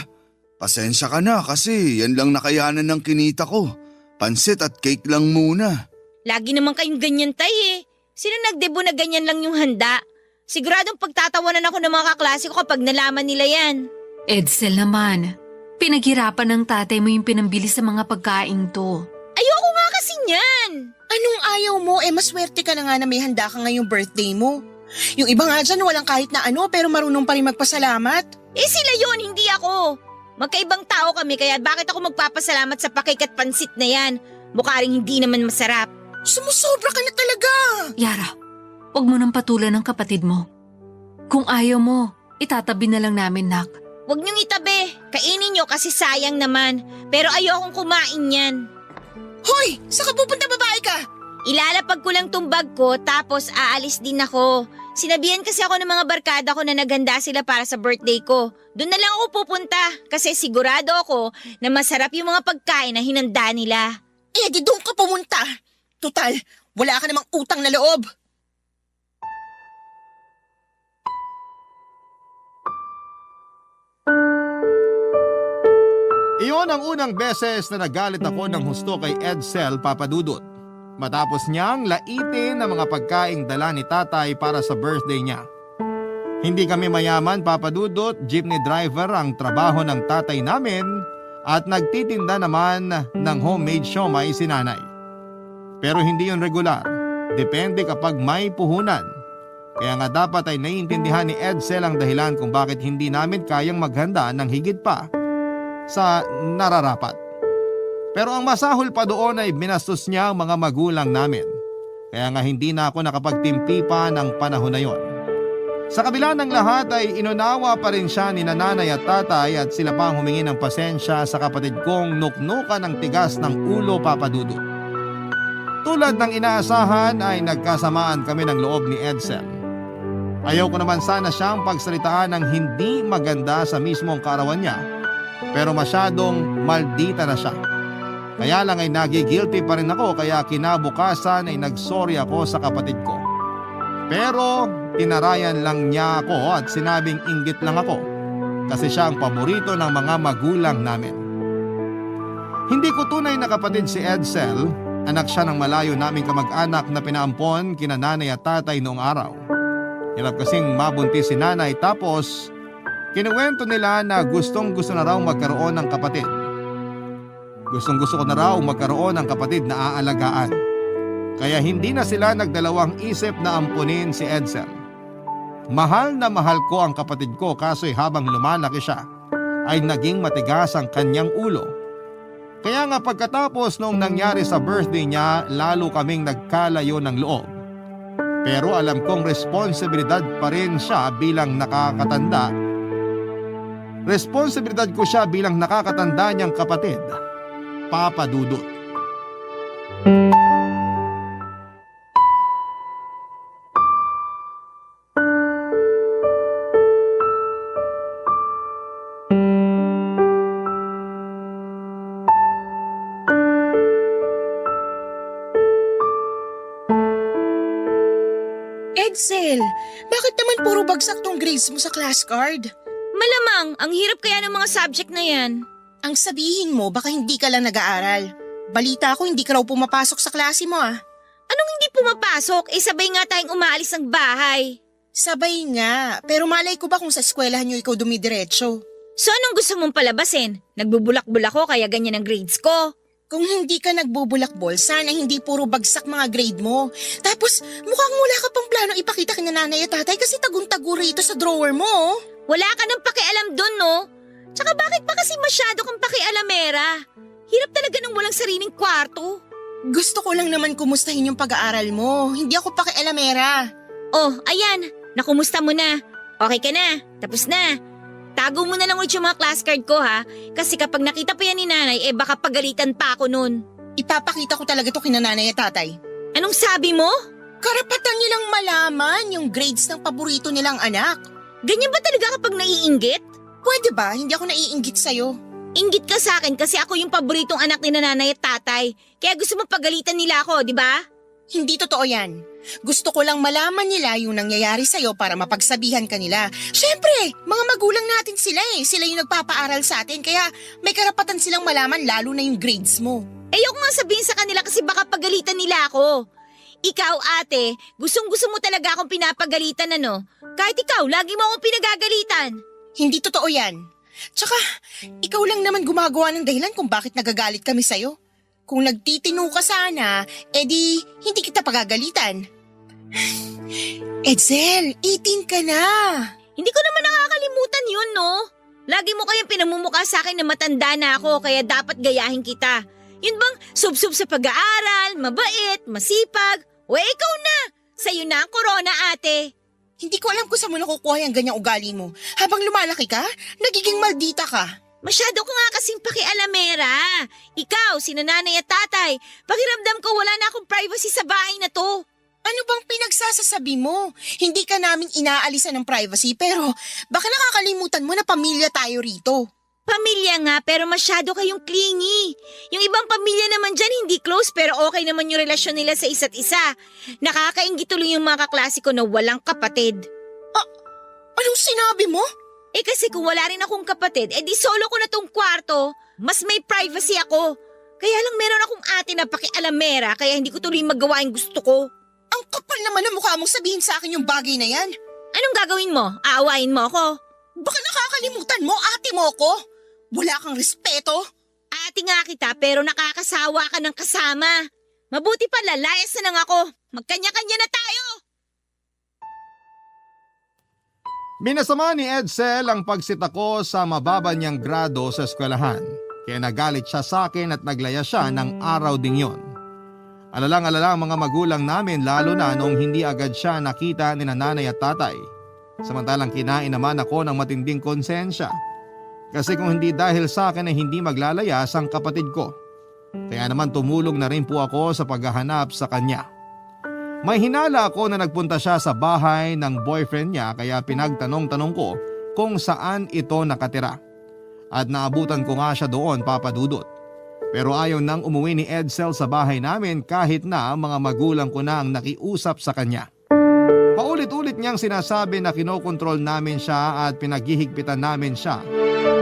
Pasensya ka na kasi yan lang nakayanan ng kinita ko. Pansit at cake lang muna. Lagi naman kayong ganyan, Tay eh. Sino nagdebo na ganyan lang yung handa? Siguradong pagtatawanan ako ng mga kaklase ko kapag nalaman nila yan. Edsel naman, pinaghirapan ng tatay mo yung pinambili sa mga pagkain to. Ayoko nga kasi niyan. Anong ayaw mo? Maswerte ka na nga na may handa ka ngayong birthday mo. Yung iba nga dyan walang kahit na ano pero marunong pa rin magpasalamat. Sila yun, hindi ako. Magkaibang tao kami kaya bakit ako magpapasalamat sa pakik at pansit na yan? Mukha rin hindi naman masarap. Sumusobra ka na talaga. Yara, huwag mo nang patulan ng kapatid mo. Kung ayaw mo, itatabi na lang namin, nak. Huwag niyong itabi. Kainin niyo kasi sayang naman. Pero ayokong kumain yan. Hoy! Saan ka pupunta, babae ka? Ilalapag ko lang tong bag ko tapos aalis din ako. Sinabihan kasi ako ng mga barkada ko na naghanda sila para sa birthday ko. Doon na lang ako pupunta kasi sigurado ako na masarap yung mga pagkain na hinanda nila. Di doon ka pumunta. Total, wala ka namang utang na loob. Iyon ang unang beses na nagalit ako ng husto kay Edsel Papadudot. Matapos niyang laitin ang mga pagkaing dala ni tatay para sa birthday niya. Hindi kami mayaman, Papadudot, jeepney driver ang trabaho ng tatay namin at nagtitinda naman ng homemade siomay si nanay. Pero hindi yun regular, depende kapag may puhunan. Kaya nga dapat ay naiintindihan ni Edsel ang dahilan kung bakit hindi namin kayang maghanda ng higit pa sa nararapat. Pero ang masahol pa doon ay binastos niya ang mga magulang namin. Kaya nga hindi na ako nakapagtimpi pa ng panahon na yon. Sa kabila ng lahat ay inunawa pa rin siya ni nanay at tatay at sila pa ang humingi ng pasensya sa kapatid kong nuknukan ng tigas ng ulo, Papadudot. Tulad ng inaasahan ay nagkasamaan kami ng loob ni Edsel. Ayaw ko naman sana siyang pagsalitaan ng hindi maganda sa mismong kaarawan niya. Pero masyadong maldita na siya. Kaya lang ay nagigilty pa rin ako kaya kinabukasan ay nagsorry ako sa kapatid ko. Pero tinarayan lang niya ako at sinabing inggit lang ako kasi siya ang paborito ng mga magulang namin. Hindi ko tunay na kapatid si Edsel, anak siya ng malayo naming kamag-anak na pinaampon kina nanay at tatay noong araw. Hirap kasing mabuntis si nanay tapos kinuwento nila na gustong gusto na raw magkaroon ng kapatid. Gustong gusto ko na raw magkaroon ng kapatid na aalagaan. Kaya hindi na sila nagdalawang isip na ampunin si Edsel. Mahal na mahal ko ang kapatid ko kaso'y habang lumalaki siya ay naging matigas ang kanyang ulo. Kaya nga pagkatapos noong nangyari sa birthday niya lalo kaming nagkalayo ng loob. Pero alam kong responsibilidad pa rin siya bilang nakakatanda. Responsibilidad ko siya bilang nakakatanda niyang kapatid, Papadudot. Edsel, bakit naman puro bagsak tong grades mo sa class card? Malamang, ang hirap kaya ng mga subject na yan. Ang sabihin mo, baka hindi ka lang nag-aaral. Balita ko, hindi ka raw pumapasok sa klase mo ah. Anong hindi pumapasok? Sabay nga tayong umaalis ng bahay. Sabay nga, pero malay ko ba kung sa eskwelahan nyo ikaw dumidiretso? So anong gusto mong palabasin? Nagbubulak-bulak ko kaya ganyan ang grades ko. Kung hindi ka nagbubulakbol, sana hindi puro bagsak mga grade mo. Tapos mukhang wala ka pang plano ipakita kina nanay at tatay kasi tagong-tago rito sa drawer mo. Wala ka nang pakialam dun, no? Tsaka bakit pa kasi masyado kang pakialamera? Hirap talaga ng walang sariling kwarto. Gusto ko lang naman kumustahin yung pag-aaral mo. Hindi ako pakialamera. Oh, ayan. Nakumusta mo na. Okay ka na. Tapos na. Tago mo na lang ulit yung mga class card ko ha. Kasi kapag nakita pa yan ni nanay, baka pagalitan pa ako nun. Ipapakita ko talaga to kina nanay at tatay. Anong sabi mo? Karapatan nilang malaman yung grades ng paborito nilang anak. Ganyan ba talaga kapag naiinggit? Pwede ba? Hindi ako naiinggit sa'yo. Inggit ka sa akin kasi ako yung paboritong anak ni nanay at tatay. Kaya gusto mo pagalitan nila ako, di ba? Hindi totoo yan. Gusto ko lang malaman nila yung nangyayari sa'yo para mapagsabihan ka nila. Siyempre, mga magulang natin sila eh. Sila yung nagpapaaral sa atin kaya may karapatan silang malaman lalo na yung grades mo. Ayoko nga sabihin sa kanila kasi baka pagalitan nila ako. Ikaw ate, gustong-gusto mo talaga akong pinapagalitan ano? Kahit ikaw, lagi mo akong pinagagalitan. Hindi totoo yan. Tsaka, ikaw lang naman gumagawa ng dahilan kung bakit nagagalit kami sa'yo. Kung nagtitino ka sana, edi hindi kita pagagalitan. Edsel, 18 ka na. Hindi ko naman nakakalimutan yun, no? Lagi mo kayang pinamumukha sa akin na matanda na ako kaya dapat gayahin kita. Yun bang sub-sub sa pag-aaral, mabait, masipag? O ikaw na! Sa'yo na ang corona, ate. Hindi ko alam kung saan mo nakukuha yung ganyang ugali mo. Habang lumalaki ka, nagiging maldita ka. Masyado ko nga kasing pakialamera. Ikaw, sina nanay at tatay, pakiramdam ko wala na akong privacy sa bahay na to. Ano bang pinagsasasabi mo? Hindi ka namin inaalisan ng privacy pero baka nakakalimutan mo na pamilya tayo rito. Pamilya nga pero masyado kayong clingy. Yung ibang pamilya naman dyan hindi close pero okay naman yung relasyon nila sa isa't isa. Nakakaingit tuloy yung mga kaklase ko na walang kapatid. Anong sinabi mo? Eh kasi kung wala rin akong kapatid, di solo ko na tong kwarto. Mas may privacy ako. Kaya lang meron akong ate na pakialamera kaya hindi ko tuloy magawa yung gusto ko. Ang kapal naman ng mukha mong sabihin sa akin yung bagay na yan. Anong gagawin mo? Aawain mo ako? Baka nakakalimutan mo, ate mo ko. Wala kang respeto. Ate nga kita pero nakakasawa ka ng kasama. Mabuti pa lalayas na lang ako. Magkanya-kanya na tayo. Minasama ni Edsel ang pagsita ko sa mababa niyang grado sa eskwelahan. Kaya nagalit siya sa akin at naglaya siya ng araw ding yon. Alalang-alala ang mga magulang namin lalo na noong hindi agad siya nakita ni nanay at tatay. Samantalang kinain naman ako ng matinding konsensya. Kasi kung hindi dahil sa akin ay hindi maglalayas ang kapatid ko. Kaya naman tumulong na rin po ako sa paghahanap sa kanya. May hinala ako na nagpunta siya sa bahay ng boyfriend niya kaya pinagtanong-tanong ko kung saan ito nakatira. At naabutan ko nga siya doon, Papa Dudut. Pero ayaw nang umuwi ni Edsel sa bahay namin kahit na mga magulang ko na ang nakiusap sa kanya. Paulit-ulit niyang sinasabi na kinokontrol namin siya at pinaghihigpitan namin siya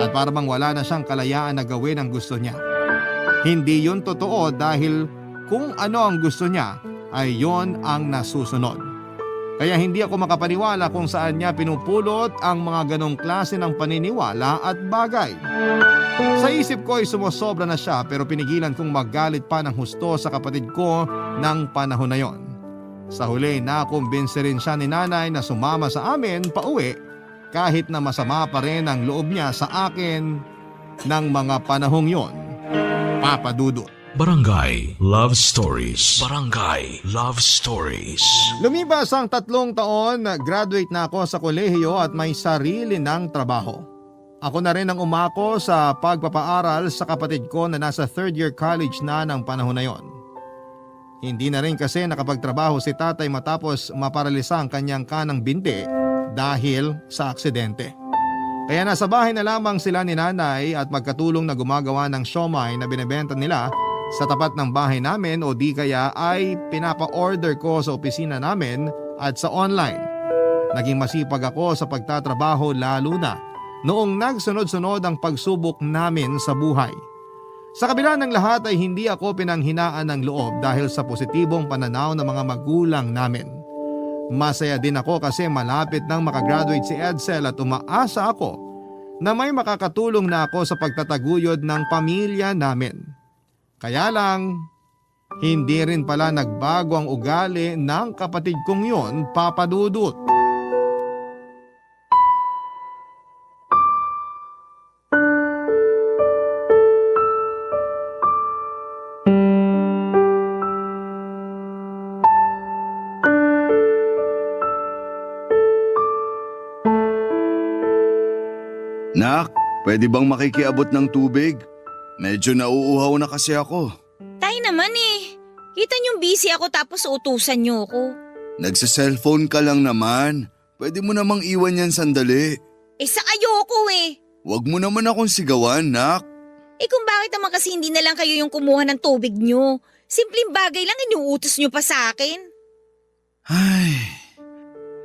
at para bang wala na siyang kalayaan na gawin ang gusto niya. Hindi yun totoo dahil kung ano ang gusto niya ay yon ang nasusunod. Kaya hindi ako makapaniwala kung saan niya pinupulot ang mga ganong klase ng paniniwala at bagay. Sa isip ko ay sumusobra na siya pero pinigilan kong magalit pa ng husto sa kapatid ko ng panahon na yon. Sa huli nakumbinsi rin siya ni nanay na sumama sa amin pauwi kahit na masama pa rin ang loob niya sa akin ng mga panahong yon. Papa Dudut. Barangay Love Stories. Barangay Love Stories. Lumipas ang 3 taon, graduate na ako sa kolehiyo at may sarili ng trabaho. Ako na rin ang umako sa pagpapaaral sa kapatid ko na nasa 3rd year college na ng panahon na yon. Hindi na rin kasi nakapagtrabaho si tatay matapos maparalisa ang kanyang kanang binti dahil sa aksidente. Kaya nasa bahay na lamang sila ni nanay at magkatulong na gumagawa ng siomai na binebenta nila sa tapat ng bahay namin o di kaya ay pinapa-order ko sa opisina namin at sa online. Naging masipag ako sa pagtatrabaho lalo na noong nagsunod-sunod ang pagsubok namin sa buhay. Sa kabila ng lahat ay hindi ako pinanghinaan ng loob dahil sa positibong pananaw ng mga magulang namin. Masaya din ako kasi malapit nang makagraduate si Edsel at umaasa ako na may makakatulong na ako sa pagtataguyod ng pamilya namin. Kaya lang, hindi rin pala nagbago ang ugali ng kapatid kong yon, Papa Dudut. Nak, pwede bang makikiabot ng tubig? Medyo nauuhaw na kasi ako. Tay naman eh. Kita niyong busy ako tapos utusan niyo ako. Nagsa-cellphone ka lang naman. Pwede mo namang iwan yan sandali. Eh sa ayoko eh. Huwag mo naman akong sigawan, Nak. Eh kung bakit naman kasi hindi na lang kayo yung kumuha ng tubig niyo. Simpleng bagay lang inuutos nyo pa sa akin. Ay,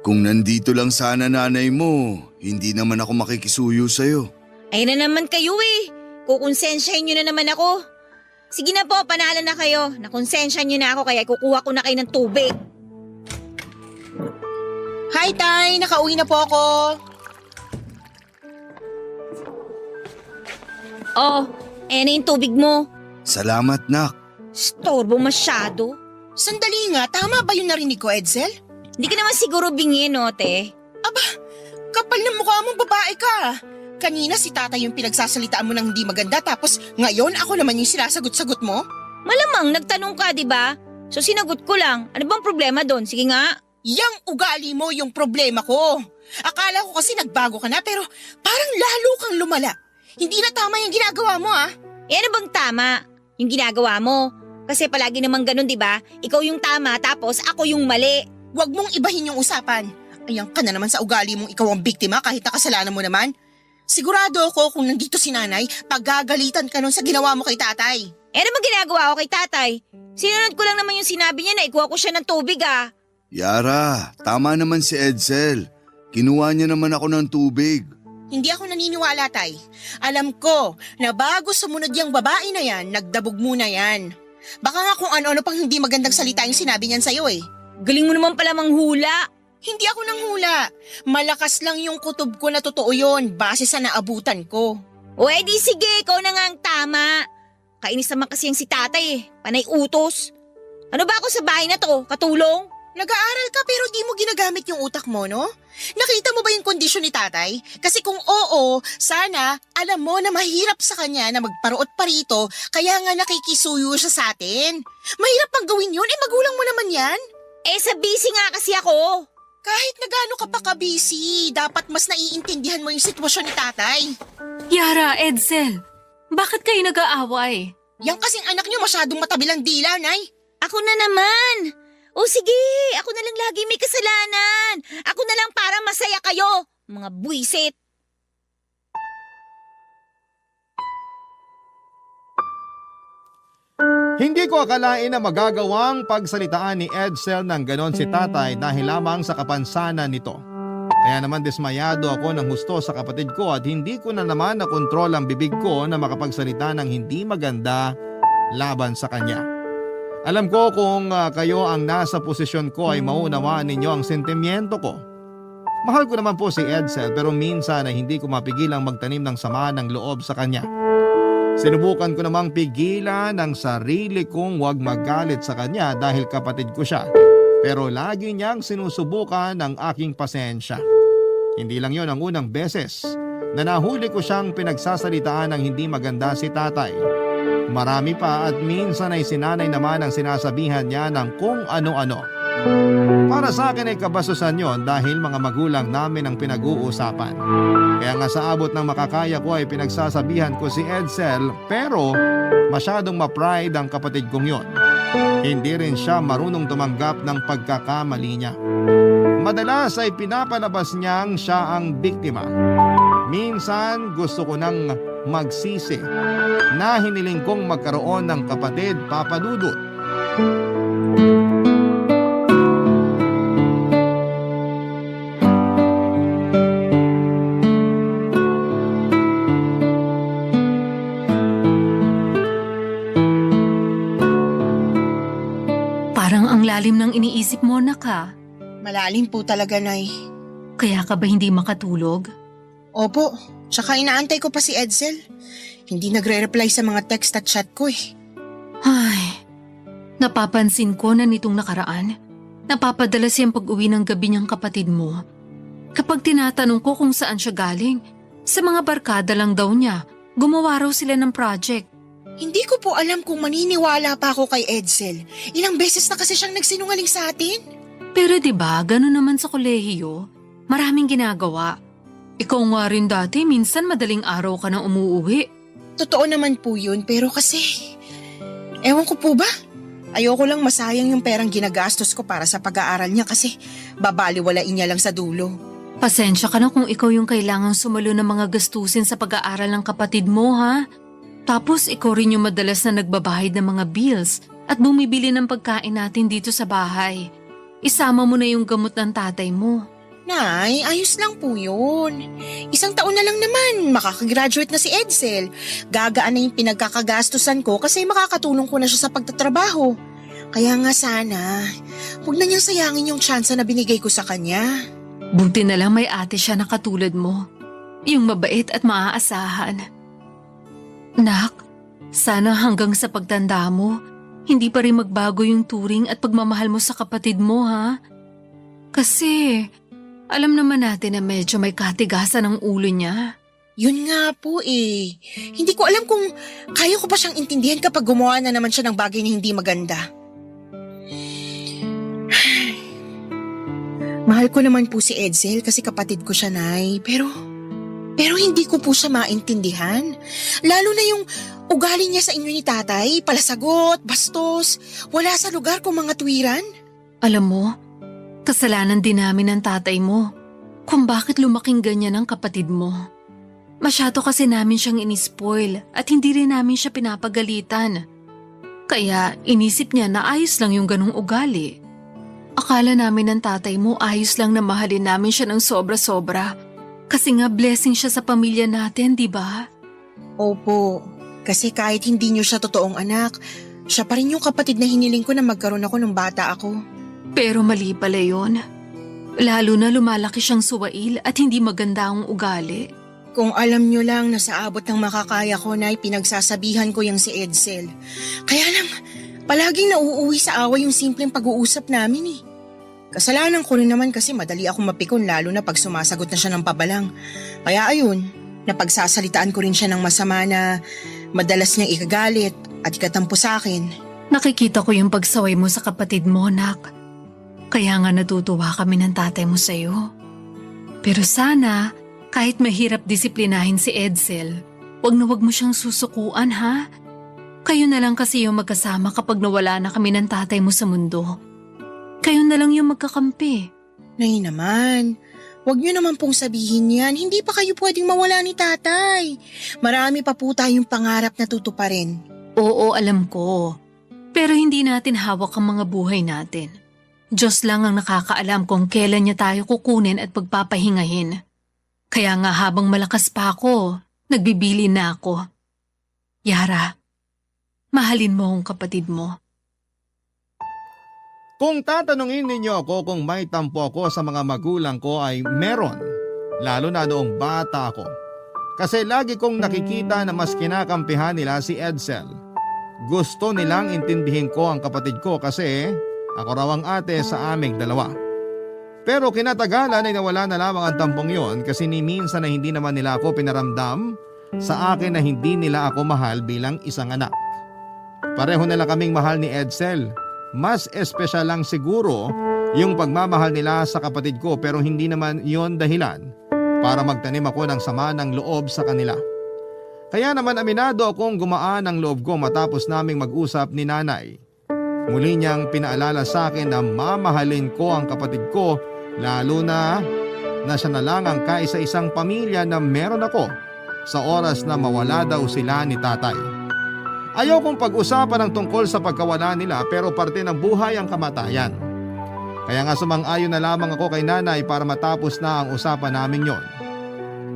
kung nandito lang sana nanay mo, hindi naman ako makikisuyo sa'yo. Ayun na naman kayo eh. Kukonsensyahin nyo na naman ako. Sige na po, panalo na kayo. Nakonsensya nyo na ako kaya kukuha ko na kayo ng tubig. Hi, Tay! Nakauwi na po ako. Oh, na yung tubig mo. Salamat, nak. Storbo masyado. Sandali nga, tama ba yung narinig ko, Edsel? Hindi ka naman siguro bingin, no, te? Kapal ng mukha mong babae ka. Kanina si tatay yung pinagsasalitaan mo ng hindi maganda tapos ngayon ako naman yung sinasagot-sagot mo? Malamang nagtanong ka, di ba? So sinagot ko lang. Ano bang problema doon? Sige nga. Yang ugali mo yung problema ko. Akala ko kasi nagbago ka na pero parang lalo kang lumala. Hindi na tama yung ginagawa mo ah. Eh ano bang tama? Yung ginagawa mo. Kasi palagi naman ganun, di ba? Ikaw yung tama tapos ako yung mali. Huwag mong ibahin yung usapan. Ayan ka na naman sa ugali mong ikaw ang biktima kahit nakasalanan mo naman. Sigurado ako kung nandito si nanay, paggagalitan ka nun sa ginawa mo kay tatay. Eh ano bang ginagawa ko kay tatay? Sinunod ko lang naman yung sinabi niya na ikuha ko siya ng tubig ah. Yara, tama naman si Edsel. Kinuha niya naman ako ng tubig. Hindi ako naniniwala, tay. Alam ko na bago sumunod yung babae na yan, nagdabog muna yan. Baka nga kung ano-ano pang hindi magandang salita yung sinabi niyan sa'yo eh. Galing mo naman pala manghula. Hindi ako nanghula. Malakas lang yung kutob ko na totoo yun base sa naabutan ko. O edi sige, ikaw na nga ang tama. Kainis naman kasi yung si tatay eh. Panay utos. Ano ba ako sa bahay na to? Katulong? Nag-aaral ka pero di mo ginagamit yung utak mo, no? Nakita mo ba yung kondisyon ni tatay? Kasi kung oo, sana alam mo na mahirap sa kanya na magparuot pa rito kaya nga nakikisuyo siya sa atin. Mahirap pang gawin yun, eh magulang mo naman yan. Eh sa busy nga kasi ako. Kahit na gaano ka pa ka-busy, dapat mas naiintindihan mo yung sitwasyon ni tatay. Yara, Edsel, bakit kayo nag-aaway? Yang kasing anak niyo masyadong matabilang dila, Nay. Ako na naman. O sige, ako na lang lagi may kasalanan. Ako na lang para masaya kayo, mga buwisit. Hindi ko akalain na magagawang pagsalitaan ni Edsel ng ganon si tatay dahil lamang sa kapansanan nito. Kaya naman dismayado ako ng husto sa kapatid ko at hindi ko na naman nakontrol ang bibig ko na makapagsalita ng hindi maganda laban sa kanya. Alam ko kung kayo ang nasa posisyon ko ay maunawaan ninyo ang sentimiento ko. Mahal ko naman po si Edsel pero minsan ay hindi ko mapigilang magtanim ng sama ng loob sa kanya. Sinubukan ko namang pigilan ang sarili kong huwag magalit sa kanya dahil kapatid ko siya. Pero lagi niyang sinusubukan ang aking pasensya. Hindi lang yon ang unang beses na nahuli ko siyang pinagsasalitaan ng hindi maganda si tatay. Marami pa at minsan ay sinanay naman ang sinasabihan niya ng kung ano-ano. Para sa akin ay kabasusan yon dahil mga magulang namin ang pinag-uusapan. Kaya nga sa abot ng makakaya ko ay pinagsasabihan ko si Edsel pero masyadong ma-pride ang kapatid kong yon. Hindi rin siya marunong tumanggap ng pagkakamali niya. Madalas ay pinapalabas niyang siya ang biktima. Minsan gusto ko nang magsisi na hiniling kong magkaroon ng kapatid, Papa Dudut. Parang ang lalim ng iniisip mo, anak ha. Malalim po talaga, Nay. Kaya ka ba hindi makatulog? Opo, tsaka inaantay ko pa si Edsel. Hindi nagre-reply sa mga text at chat ko eh. Ay, napapansin ko na nitong nakaraan, napapadala siyang pag-uwi ng gabi niyang kapatid mo. Kapag tinatanong ko kung saan siya galing, sa mga barkada lang daw niya, gumawa raw sila ng project. Hindi ko po alam kung maniniwala pa ako kay Edsel. Ilang beses na kasi siyang nagsinungaling sa atin. Pero 'di ba, gano'n naman sa kolehiyo, maraming ginagawa. Ikaw nga rin dati, minsan madaling araw ka na umuuwi. Totoo naman po yun, pero kasi... Ewan ko po ba? Ayoko lang masayang yung perang ginagastos ko para sa pag-aaral niya kasi babaliwalain niya lang sa dulo. Pasensya ka na kung ikaw yung kailangang sumalo ng mga gastusin sa pag-aaral ng kapatid mo, ha? Tapos ikaw rin yung madalas na nagbabahid ng mga bills at bumibili ng pagkain natin dito sa bahay. Isama mo na yung gamot ng tatay mo. Nay, ayos lang po yun. 1 taon na lang naman, makakagraduate na si Edsel. Gagaan na yung pinagkakagastusan ko kasi makakatulong ko na siya sa pagtatrabaho. Kaya nga sana, huwag na niyang sayangin yung tsansa na binigay ko sa kanya. Buti na lang may ate siya na katulad mo. Yung mabait at maaasahan. Nak, sana hanggang sa pagtanda mo, hindi pa rin magbago yung turing at pagmamahal mo sa kapatid mo, ha? Kasi alam naman natin na medyo may katigasan ang ulo niya. Yun nga po eh. Hindi ko alam kung kaya ko pa siyang intindihan kapag gumawa na naman siya ng bagay na hindi maganda. Mahal ko naman po si Edsel kasi kapatid ko siya, Nay. Pero hindi ko po siya maintindihan. Lalo na yung ugali niya sa inyo ni tatay, palasagot, bastos, wala sa lugar kung mga tuwiran. Alam mo, kasalanan din namin ng tatay mo kung bakit lumaking ganyan ang kapatid mo. Masyado kasi namin siyang inispoil at hindi rin namin siya pinapagalitan. Kaya inisip niya na ayos lang yung ganong ugali. Akala namin ng tatay mo ayos lang na mahalin namin siya ng sobra-sobra. Kasi nga blessing siya sa pamilya natin, di ba? Opo, kasi kahit hindi niyo siya totoong anak, siya pa rin yung kapatid na hiniling ko na magkaroon ako nung bata ako. Pero mali pala yun. Lalo na lumalaki siyang suwail at hindi maganda ang ugali. Kung alam niyo lang na sa abot ng makakaya ko na pinagsasabihan ko yung si Edsel. Kaya lang, palaging nauuwi sa away yung simpleng pag-uusap namin eh. Kasalanan ko rin naman kasi madali akong mapikon lalo na pag sumasagot na siya ng pabalang. Kaya ayun, napagsasalitaan ko rin siya ng masama na madalas niyang ikagalit at ikatampo sa akin. Nakikita ko yung pagsaway mo sa kapatid mo, nak. Kaya nga natutuwa kami ng tatay mo sa'yo. Pero sana, kahit mahirap disiplinahin si Edsel, wag na wag mo siyang susukuan, ha? Kayo na lang kasi yung magkasama kapag nawala na kami ng tatay mo sa mundo. Kayo na lang yung magkakampi. Nay naman, wag niyo naman pong sabihin yan. Hindi pa kayo pwedeng mawala ni tatay. Marami pa po tayong pangarap na tutuparin. Oo, alam ko. Pero hindi natin hawak ang mga buhay natin. Diyos lang ang nakakaalam kung kailan niya tayo kukunin at pagpapahingahin. Kaya nga habang malakas pa ako, nagbibili na ako. Yara, mahalin mo ang kapatid mo. Kung tatanungin ninyo ako kung may tampo ako sa mga magulang ko ay meron, lalo na noong bata ako. Kasi lagi kong nakikita na mas kinakampihan nila si Edsel. Gusto nilang intindihin ko ang kapatid ko kasi ako raw ang ate sa aming dalawa. Pero kinatagalan ay nawala na lamang ang tampong yon kasi ni minsan na hindi naman nila ako pinaramdam sa akin na hindi nila ako mahal bilang isang anak. Pareho na lang kaming mahal ni Edsel. Mas espesyal lang siguro yung pagmamahal nila sa kapatid ko pero hindi naman yon dahilan para magtanim ako ng sama ng loob sa kanila. Kaya naman aminado akong gumaan ang loob ko matapos naming mag-usap ni nanay. Muli niyang pinaalala sa akin na mamahalin ko ang kapatid ko lalo na siya na lang ang kaisa-isang pamilya na meron ako sa oras na mawala daw sila ni tatay. Ayaw kong pag-usapan ang tungkol sa pagkawala nila pero parte ng buhay ang kamatayan. Kaya nga sumang-ayon na lamang ako kay nanay para matapos na ang usapan namin yon.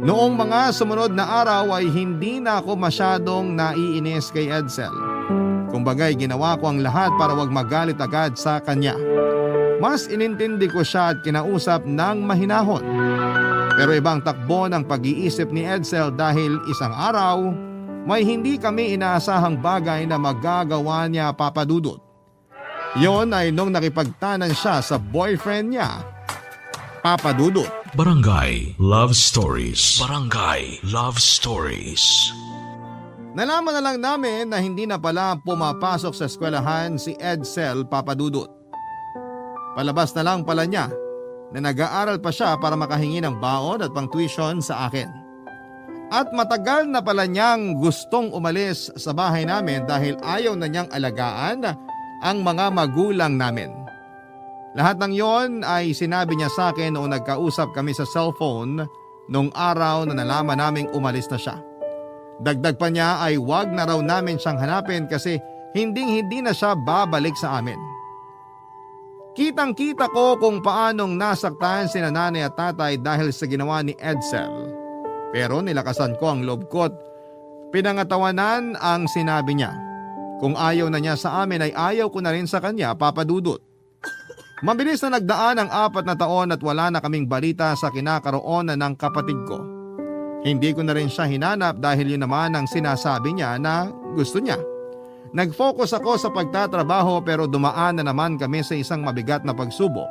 Noong mga sumunod na araw ay hindi na ako masyadong naiinis kay Edsel. Kumbagay ginawa ko ang lahat para wag magalit agad sa kanya. Mas inintindi ko siya at kinausap ng mahinahon. Pero ibang takbo ng pag-iisip ni Edsel dahil isang araw may hindi kami inaasahang bagay na magagawa niya, Papa Dudut. Yon ay nung nakipagtanan siya sa boyfriend niya, Papa Dudut. Barangay Love Stories. Barangay Love Stories. Nalaman na lang namin na hindi na pala pumapasok sa eskwelahan si Edsel, Papa Dudut. Palabas na lang pala niya na nag-aaral pa siya para makahingi ng baon at pang-tuition sa akin. At matagal na pala niyang gustong umalis sa bahay namin dahil ayaw na niyang alagaan ang mga magulang namin. Lahat ng yon ay sinabi niya sa akin noong nagkausap kami sa cellphone noong araw na nalaman naming umalis na siya. Dagdag pa niya ay wag na raw namin siyang hanapin kasi hinding-hindi na siya babalik sa amin. Kitang-kita ko kung paanong nasaktan sina nanay at tatay dahil sa ginawa ni Edsel. Pero nilakasan ko ang loob ko at pinangatawanan ang sinabi niya. Kung ayaw na niya sa amin ay ayaw ko na rin sa kanya, Papa Dudut. Mabilis na nagdaan ang 4 na taon at wala na kaming balita sa kinakaroon ng kapatid ko. Hindi ko na rin siya hinanap dahil yun naman ang sinasabi niya na gusto niya. Nag-focus ako sa pagtatrabaho pero dumaan na naman kami sa isang mabigat na pagsubok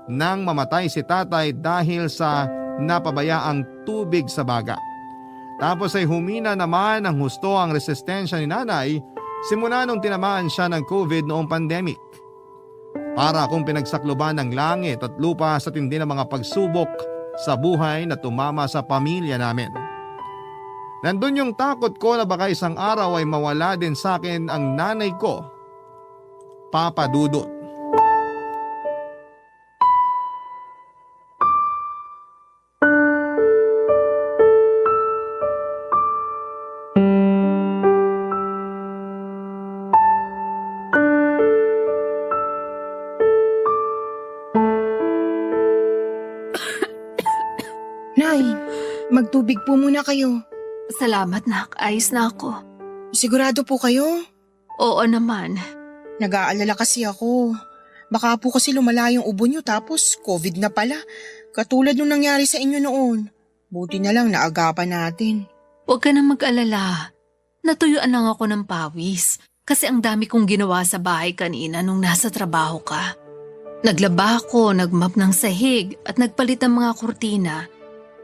nang mamatay si tatay dahil sa napabayaang tubig sa baga. Tapos ay humina naman ang husto ang resistensya ni nanay simula nung tinamaan siya ng COVID noong pandemic. Para akong pinagsakloban ng langit at lupa sa tindi ng mga pagsubok sa buhay na tumama sa pamilya namin. Nandun yung takot ko na baka isang araw ay mawala din sa akin ang nanay ko, Papa Dudut. Nay, magtubig po muna kayo. Salamat, nak. Ayos na ako. Sigurado po kayo? Oo naman. Nag-aalala kasi ako. Baka po kasi lumala yung ubo nyo tapos COVID na pala. Katulad nung nangyari sa inyo noon. Buti na lang naagapan natin. Huwag ka na mag-alala. Natuyuan lang ako ng pawis kasi ang dami kong ginawa sa bahay kanina nung nasa trabaho ka. Naglaba ako, nagmap ng sahig at nagpalit ng mga kurtina.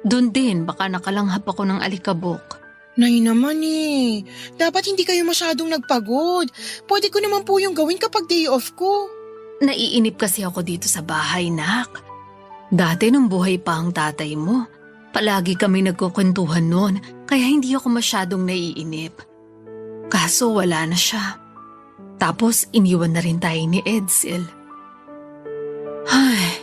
Doon din baka nakalanghap ako ng alikabok. Nay naman eh. Dapat hindi kayo masyadong nagpagod. Pwede ko naman po yung gawin kapag day off ko. Naiinip kasi ako dito sa bahay, nak. Dati nung buhay pa ang tatay mo, palagi kami nagkukwentuhan noon kaya hindi ako masyadong naiinip. Kaso wala na siya. Tapos iniwan na rin tayo ni Edsel. Ay,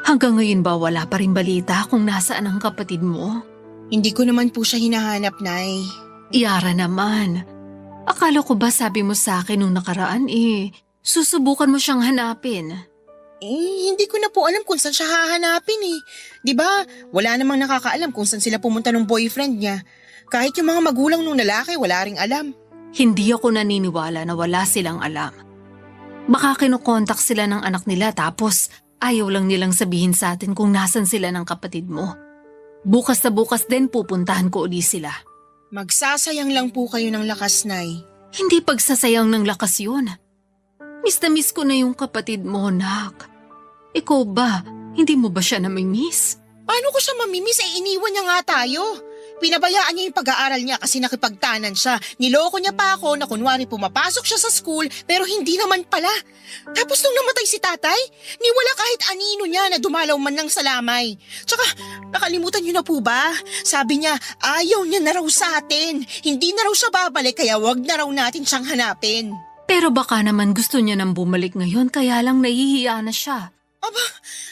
hanggang ngayon ba wala pa rin balita kung nasaan ang kapatid mo? Hindi ko naman po siya hinahanap, Nay. Yara naman. Akala ko ba sabi mo sa akin nung nakaraan susubukan mo siyang hanapin? Hindi ko na po alam kung saan siya hahanapin eh. 'Di ba? Wala namang nakakaalam kung saan sila pumunta ng boyfriend niya. Kahit yung mga magulang nung lalaki, wala ring alam. Hindi ako naniniwala na wala silang alam. Baka kinokontak sila ng anak nila tapos ayaw lang nilang sabihin sa atin kung nasan sila ng kapatid mo. Bukas na bukas din pupuntahan ko uli sila. Magsasayang lang po kayo ng lakas, Nay. Hindi pagsasayang ng lakas yun. Miss na miss ko na yung kapatid mo, nak. Ikaw ba, hindi mo ba siya namimiss? Paano ko siya mamimiss? Iniwan niya nga tayo. Pinabayaan niya yung pag-aaral niya kasi nakipagtanan siya. Niloko niya pa ako na kunwari pumapasok siya sa school pero hindi naman pala. Tapos nung namatay si tatay, niwala kahit anino niya na dumalaw man lang sa lamay. Tsaka nakalimutan niyo na po ba? Sabi niya ayaw niya na raw sa atin. Hindi na raw siya babalik kaya wag na raw natin siyang hanapin. Pero baka naman gusto niya nang bumalik ngayon kaya lang nahihiya na siya. Aba,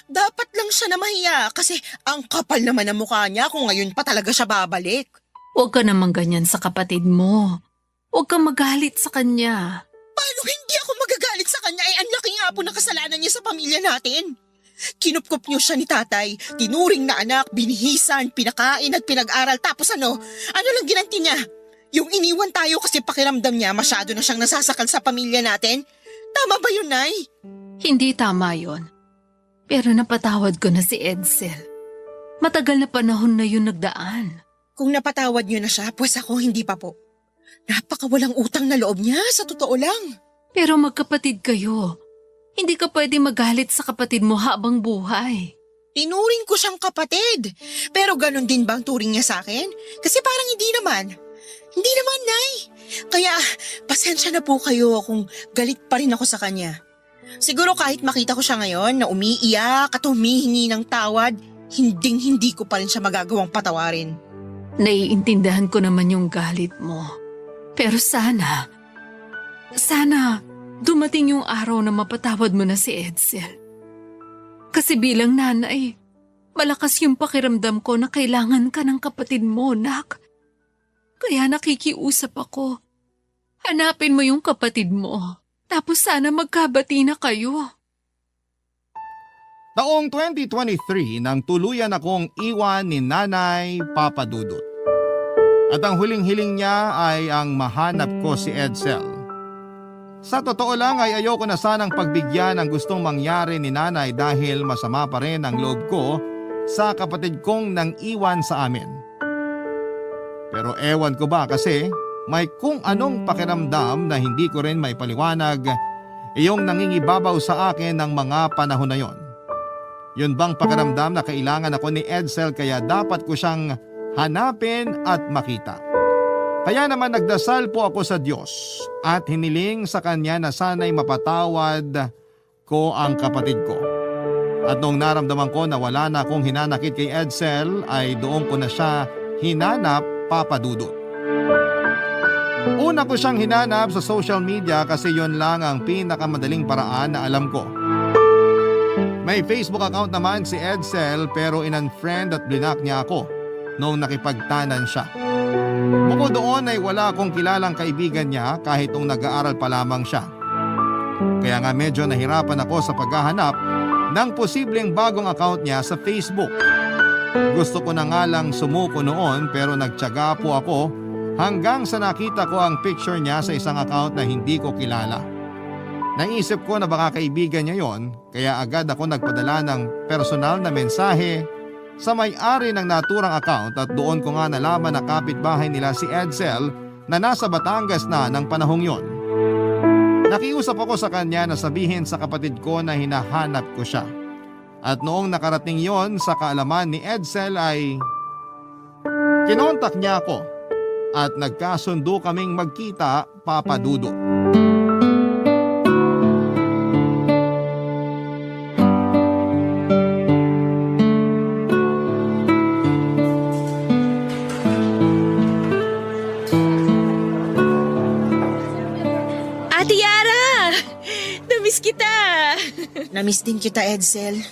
dapat lang siya na mahiya kasi ang kapal naman ng mukha niya kung ngayon pa talaga siya babalik. Huwag ka naman ganyan sa kapatid mo. Huwag kang magalit sa kanya. Paano hindi ako magagalit sa kanya? Ang laki nga po ng kasalanan niya sa pamilya natin. Kinupkup niyo siya ni tatay, tinuring na anak, binihisan, pinakain at pinag-aral tapos ano lang ginanti niya? Yung iniwan tayo kasi pakiramdam niya masyado na siyang nasasakal sa pamilya natin? Tama ba yun, Nay? Hindi tama yon. Pero napatawad ko na si Edsel. Matagal na panahon na yun nagdaan. Kung napatawad niyo na siya, pues ako hindi pa po. Napakawalang utang na loob niya, sa totoo lang. Pero magkapatid kayo. Hindi ka pwede magalit sa kapatid mo habang buhay. Tinuring ko siyang kapatid. Pero ganun din bang turing niya sa akin? Kasi parang hindi naman. Hindi naman, Nay. Kaya pasensya na po kayo kung galit pa rin ako sa kanya. Siguro kahit makita ko siya ngayon na umiiyak at humihingi ng tawad, hindi ko pa rin siya magagawang patawarin. Naiintindihan ko naman yung galit mo. Pero sana dumating yung araw na mapatawad mo na si Edsel. Kasi bilang nanay, malakas yung pakiramdam ko na kailangan ka ng kapatid mo, nak. Kaya nakikiusap ako. Hanapin mo yung kapatid mo. Tapos sana magkabati na kayo. Taong 2023 nang tuluyan akong iwan ni Nanay Papa Dudut. At ang huling-hiling niya ay ang mahanap ko si Edsel. Sa totoo lang ay ayoko na sanang pagbigyan ang gustong mangyari ni Nanay dahil masama pa rin ang loob ko sa kapatid kong nang iwan sa amin. Pero ewan ko ba kasi may kung anong pakiramdam na hindi ko rin maipaliwanag iyong nangingibabaw sa akin ng mga panahon na yon. Yun bang pakiramdam na kailangan ako ni Edsel kaya dapat ko siyang hanapin at makita. Kaya naman nagdasal po ako sa Diyos at hiniling sa Kanya na sana'y mapatawad ko ang kapatid ko. At noong naramdaman ko na wala na akong hinanakit kay Edsel ay doon ko na siya hinanap, Papa Dudut. Una ko siyang hinanap sa social media kasi yon lang ang pinakamadaling paraan na alam ko. May Facebook account naman si Edsel pero in-unfriend at blinak niya ako noong nakipagtanan siya. Bukod doon ay wala akong kilalang kaibigan niya kahit nung nag-aaral pa lamang siya. Kaya nga medyo nahirapan ako sa paghahanap ng posibleng bagong account niya sa Facebook. Gusto ko na nga lang sumuko noon pero nagtiyaga po ako hanggang sa nakita ko ang picture niya sa isang account na hindi ko kilala. Naisip ko na baka kaibigan niya yon, kaya agad ako nagpadala ng personal na mensahe sa may-ari ng naturang account at doon ko nga nalaman na kapitbahay nila si Edsel na nasa Batangas na ng panahong yon. Nakiusap ako sa kanya na sabihin sa kapatid ko na hinahanap ko siya. At noong nakarating yon sa kaalaman ni Edsel ay kinontak niya ako at nagkasundo kaming magkita, Papa Dudut. Ate Yara! Namiss kita! Namiss din kita, Edsel.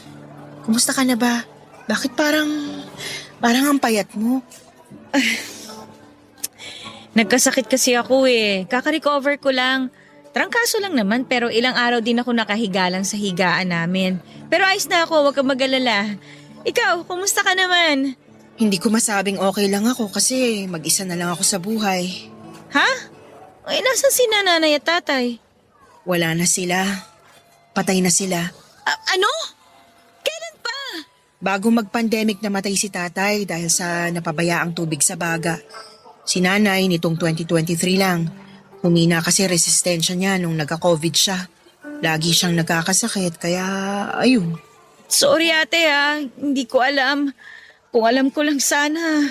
Kumusta ka na ba? Bakit parang ang payat mo? Nagkasakit kasi ako Kaka-recover ko lang. Trangkaso lang naman pero ilang araw din ako nakahiga lang sa higaan namin. Pero ayos na ako, huwag kang mag-alala. Ikaw, kumusta ka naman? Hindi ko masabing okay lang ako kasi mag-isa na lang ako sa buhay. Ha? Ay, nasan si nanay at tatay? Wala na sila. Patay na sila. Ano? Kailan pa? Bago mag-pandemic namatay si tatay dahil sa napabayaang tubig sa baga. Si nanay nitong 2023 lang. Humina kasi resistensya niya nung nagka-COVID siya. Lagi siyang nagkakasakit kaya ayun. Sorry ate hindi ko alam. Kung alam ko lang sana.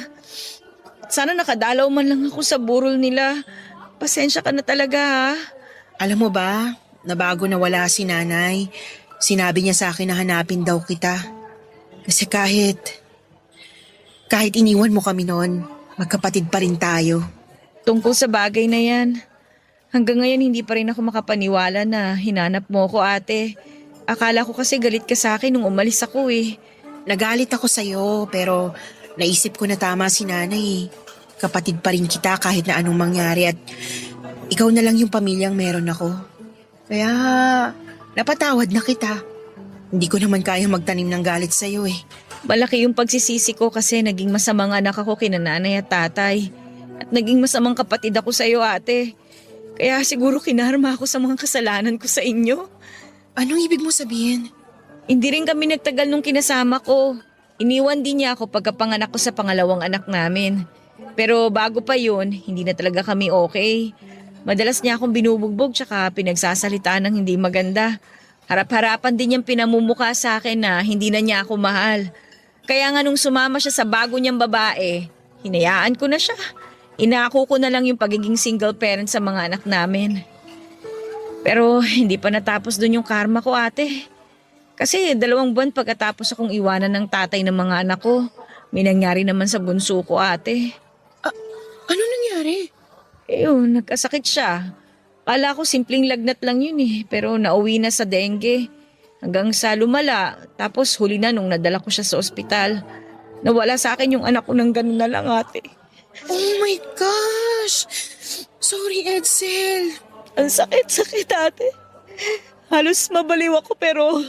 Sana nakadalaw man lang ako sa burol nila. Pasensya ka na talaga Alam mo ba, na bago na wala si nanay, sinabi niya sa akin na hanapin daw kita. Kasi kahit iniwan mo kami noon, magkapatid pa rin tayo. Tungkol sa bagay na yan. Hanggang ngayon hindi pa rin ako makapaniwala na hinanap mo ko ate. Akala ko kasi galit ka sa akin nung umalis ako Nagalit ako sa'yo pero naisip ko na tama si nanay. Kapatid pa rin kita kahit na anong mangyari at ikaw na lang yung pamilyang meron ako. Kaya napatawad na kita. Hindi ko naman kaya magtanim ng galit sa'yo Malaki yung pagsisisi ko kasi naging masamang anak ako kina nanay at tatay. At naging masamang kapatid ako sa'yo ate. Kaya siguro kinarma ako sa mga kasalanan ko sa inyo. Anong ibig mo sabihin? Hindi rin kami nagtagal nung kinasama ko. Iniwan din niya ako pagkapanganak ko sa pangalawang anak namin. Pero bago pa yun, hindi na talaga kami okay. Madalas niya akong binubugbog tsaka pinagsasalitaan ng hindi maganda. Harap-harapan din niyang pinamumuka sa akin na hindi na niya ako mahal. Kaya nga nung sumama siya sa bago niyang babae, hinayaan ko na siya. Inako ko na lang yung pagiging single parent sa mga anak namin. Pero hindi pa natapos dun yung karma ko ate. Kasi 2 buwan pagkatapos akong iwanan ng tatay ng mga anak ko, may nangyari naman sa bunso ko ate. Ano nangyari? Yun, nagkasakit siya. Kala ko simpleng lagnat lang yun pero nauwi na sa dengue. Hanggang sa lumala, tapos huli na nung nadala ko siya sa ospital. Nawala sa akin yung anak ko ng ganun na lang ate. Oh my gosh! Sorry, Edsel. Ang sakit-sakit ate. Halos mabaliw ako pero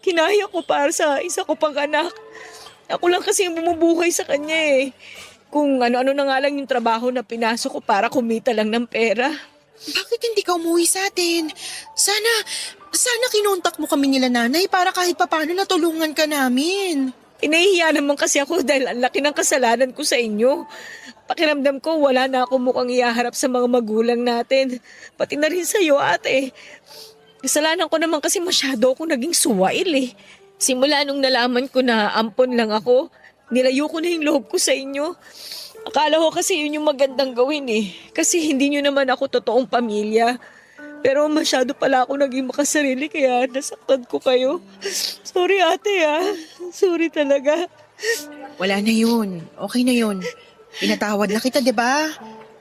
kinaya ko para sa isa ko pang anak. Ako lang kasi yung bumubuhay sa kanya eh. Kung ano-ano na nga lang yung trabaho na pinasok ko para kumita lang ng pera. Bakit hindi ka umuwi sa atin? Sana kinontak mo kami nila nanay para kahit papano natulungan ka namin. Inahihiya naman kasi ako dahil ang laki ng kasalanan ko sa inyo. Pakiramdam ko wala na ako mukhang ihaharap sa mga magulang natin. Pati na rin sa'yo ate. Kasalanan ko naman kasi masyado akong naging suwail eh. Simula nung nalaman ko na ampon lang ako, nilayo ko na yung loob ko sa inyo. Akala ko kasi yun yung magandang gawin eh. Kasi hindi nyo naman ako totoong pamilya. Pero masyado pala ako naging makasarili kaya nasaktan ko kayo. Sorry ate ah. Sorry talaga. Wala na yun. Okay na yun. Pinatawad na kita, di ba?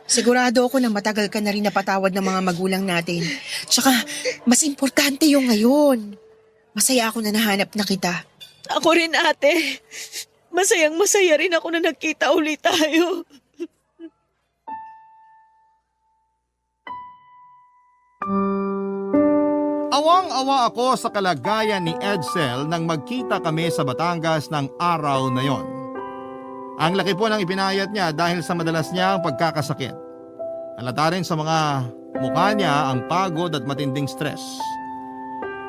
Sigurado ako na matagal ka na rin napatawad ng mga magulang natin. Tsaka, mas importante yung ngayon. Masaya ako na nahanap na kita. Ako rin ate. Masayang masaya rin ako na nagkita ulit tayo. Awang-awa ako sa kalagayan ni Edsel nang magkita kami sa Batangas ng araw na yon. Ang laki po ng ipinayat niya dahil sa madalas niyang pagkakasakit. Halata rin sa mga mukha niya ang pagod at matinding stress.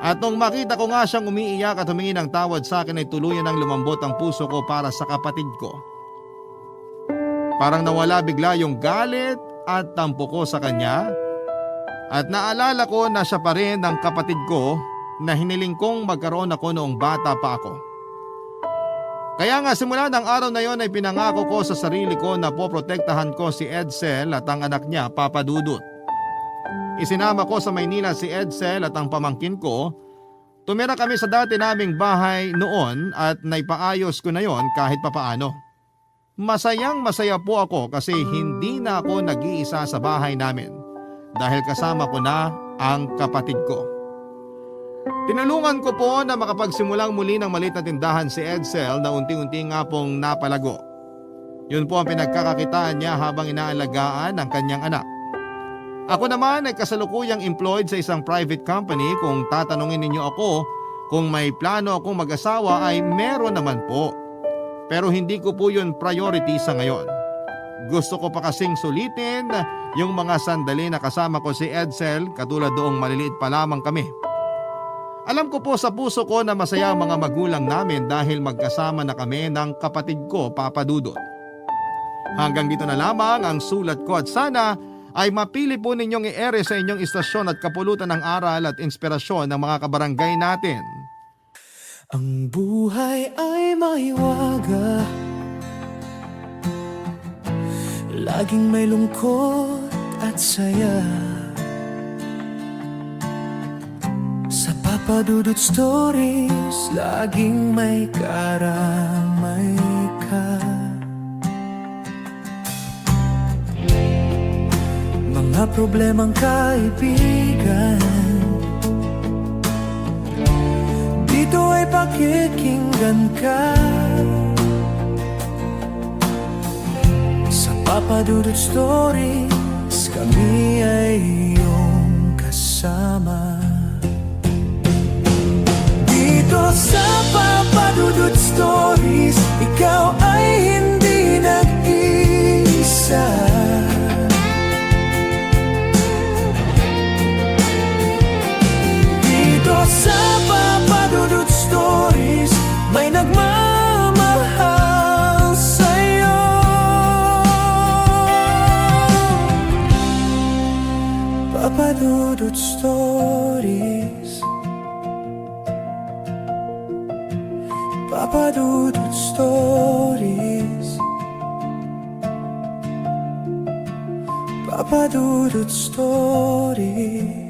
At nung makita ko nga siyang umiiyak at humingi ng tawad sa akin ay tuluyan ng lumambot ang puso ko para sa kapatid ko. Parang nawala bigla yung galit at tampo ko sa kanya. At naalala ko na siya pa rin ang kapatid ko na hiniling kong magkaroon ako noong bata pa ako. Kaya nga simula ng araw na yon ay pinangako ko sa sarili ko na poprotektahan ko si Edsel at ang anak niya, Papa Dudut. Isinama ko sa Maynila si Edsel at ang pamangkin ko. Tumira kami sa dati naming bahay noon at naipaayos ko na yon kahit papaano. Masayang masaya po ako kasi hindi na ako nag-iisa sa bahay namin. Dahil kasama ko na ang kapatid ko. Tinulungan ko po na makapagsimulang muli ng maliit na tindahan si Edsel na unti-unti nga pong napalago. Yun po ang pinagkakakitaan niya habang inaalagaan ang kanyang anak. Ako naman ay kasalukuyang employed sa isang private company. Kung tatanungin ninyo ako kung may plano akong mag-asawa ay meron naman po. Pero hindi ko po yun priority sa ngayon. Gusto ko pa kasing sulitin yung mga sandali na kasama ko si Edsel katulad doong maliliit pa lamang kami. Alam ko po sa puso ko na masaya ang mga magulang namin dahil magkasama na kami ng kapatid ko, Papa Dudut. Hanggang dito na lamang ang sulat ko at sana ay mapili po ninyong i-ere sa inyong istasyon at kapulutan ng aral at inspirasyon ng mga kabarangay natin. Ang buhay ay maiwaga, laging may lungkot at saya. Sa Papa Dudut Stories, laging may karamay ka. Mga problemang kaibigan, dito ay pakikinggan ka. Sa Papa Dudut Stories, kami ay iyong kasama. Dito sa Papa Dudut Stories, ikaw ay hindi nag-iisa. Dito sa Papa Dudut Stories, may nagmamahal sa'yo. Papa Dudut Stories, Papa Dudut Stories, Papa Dudut Stories.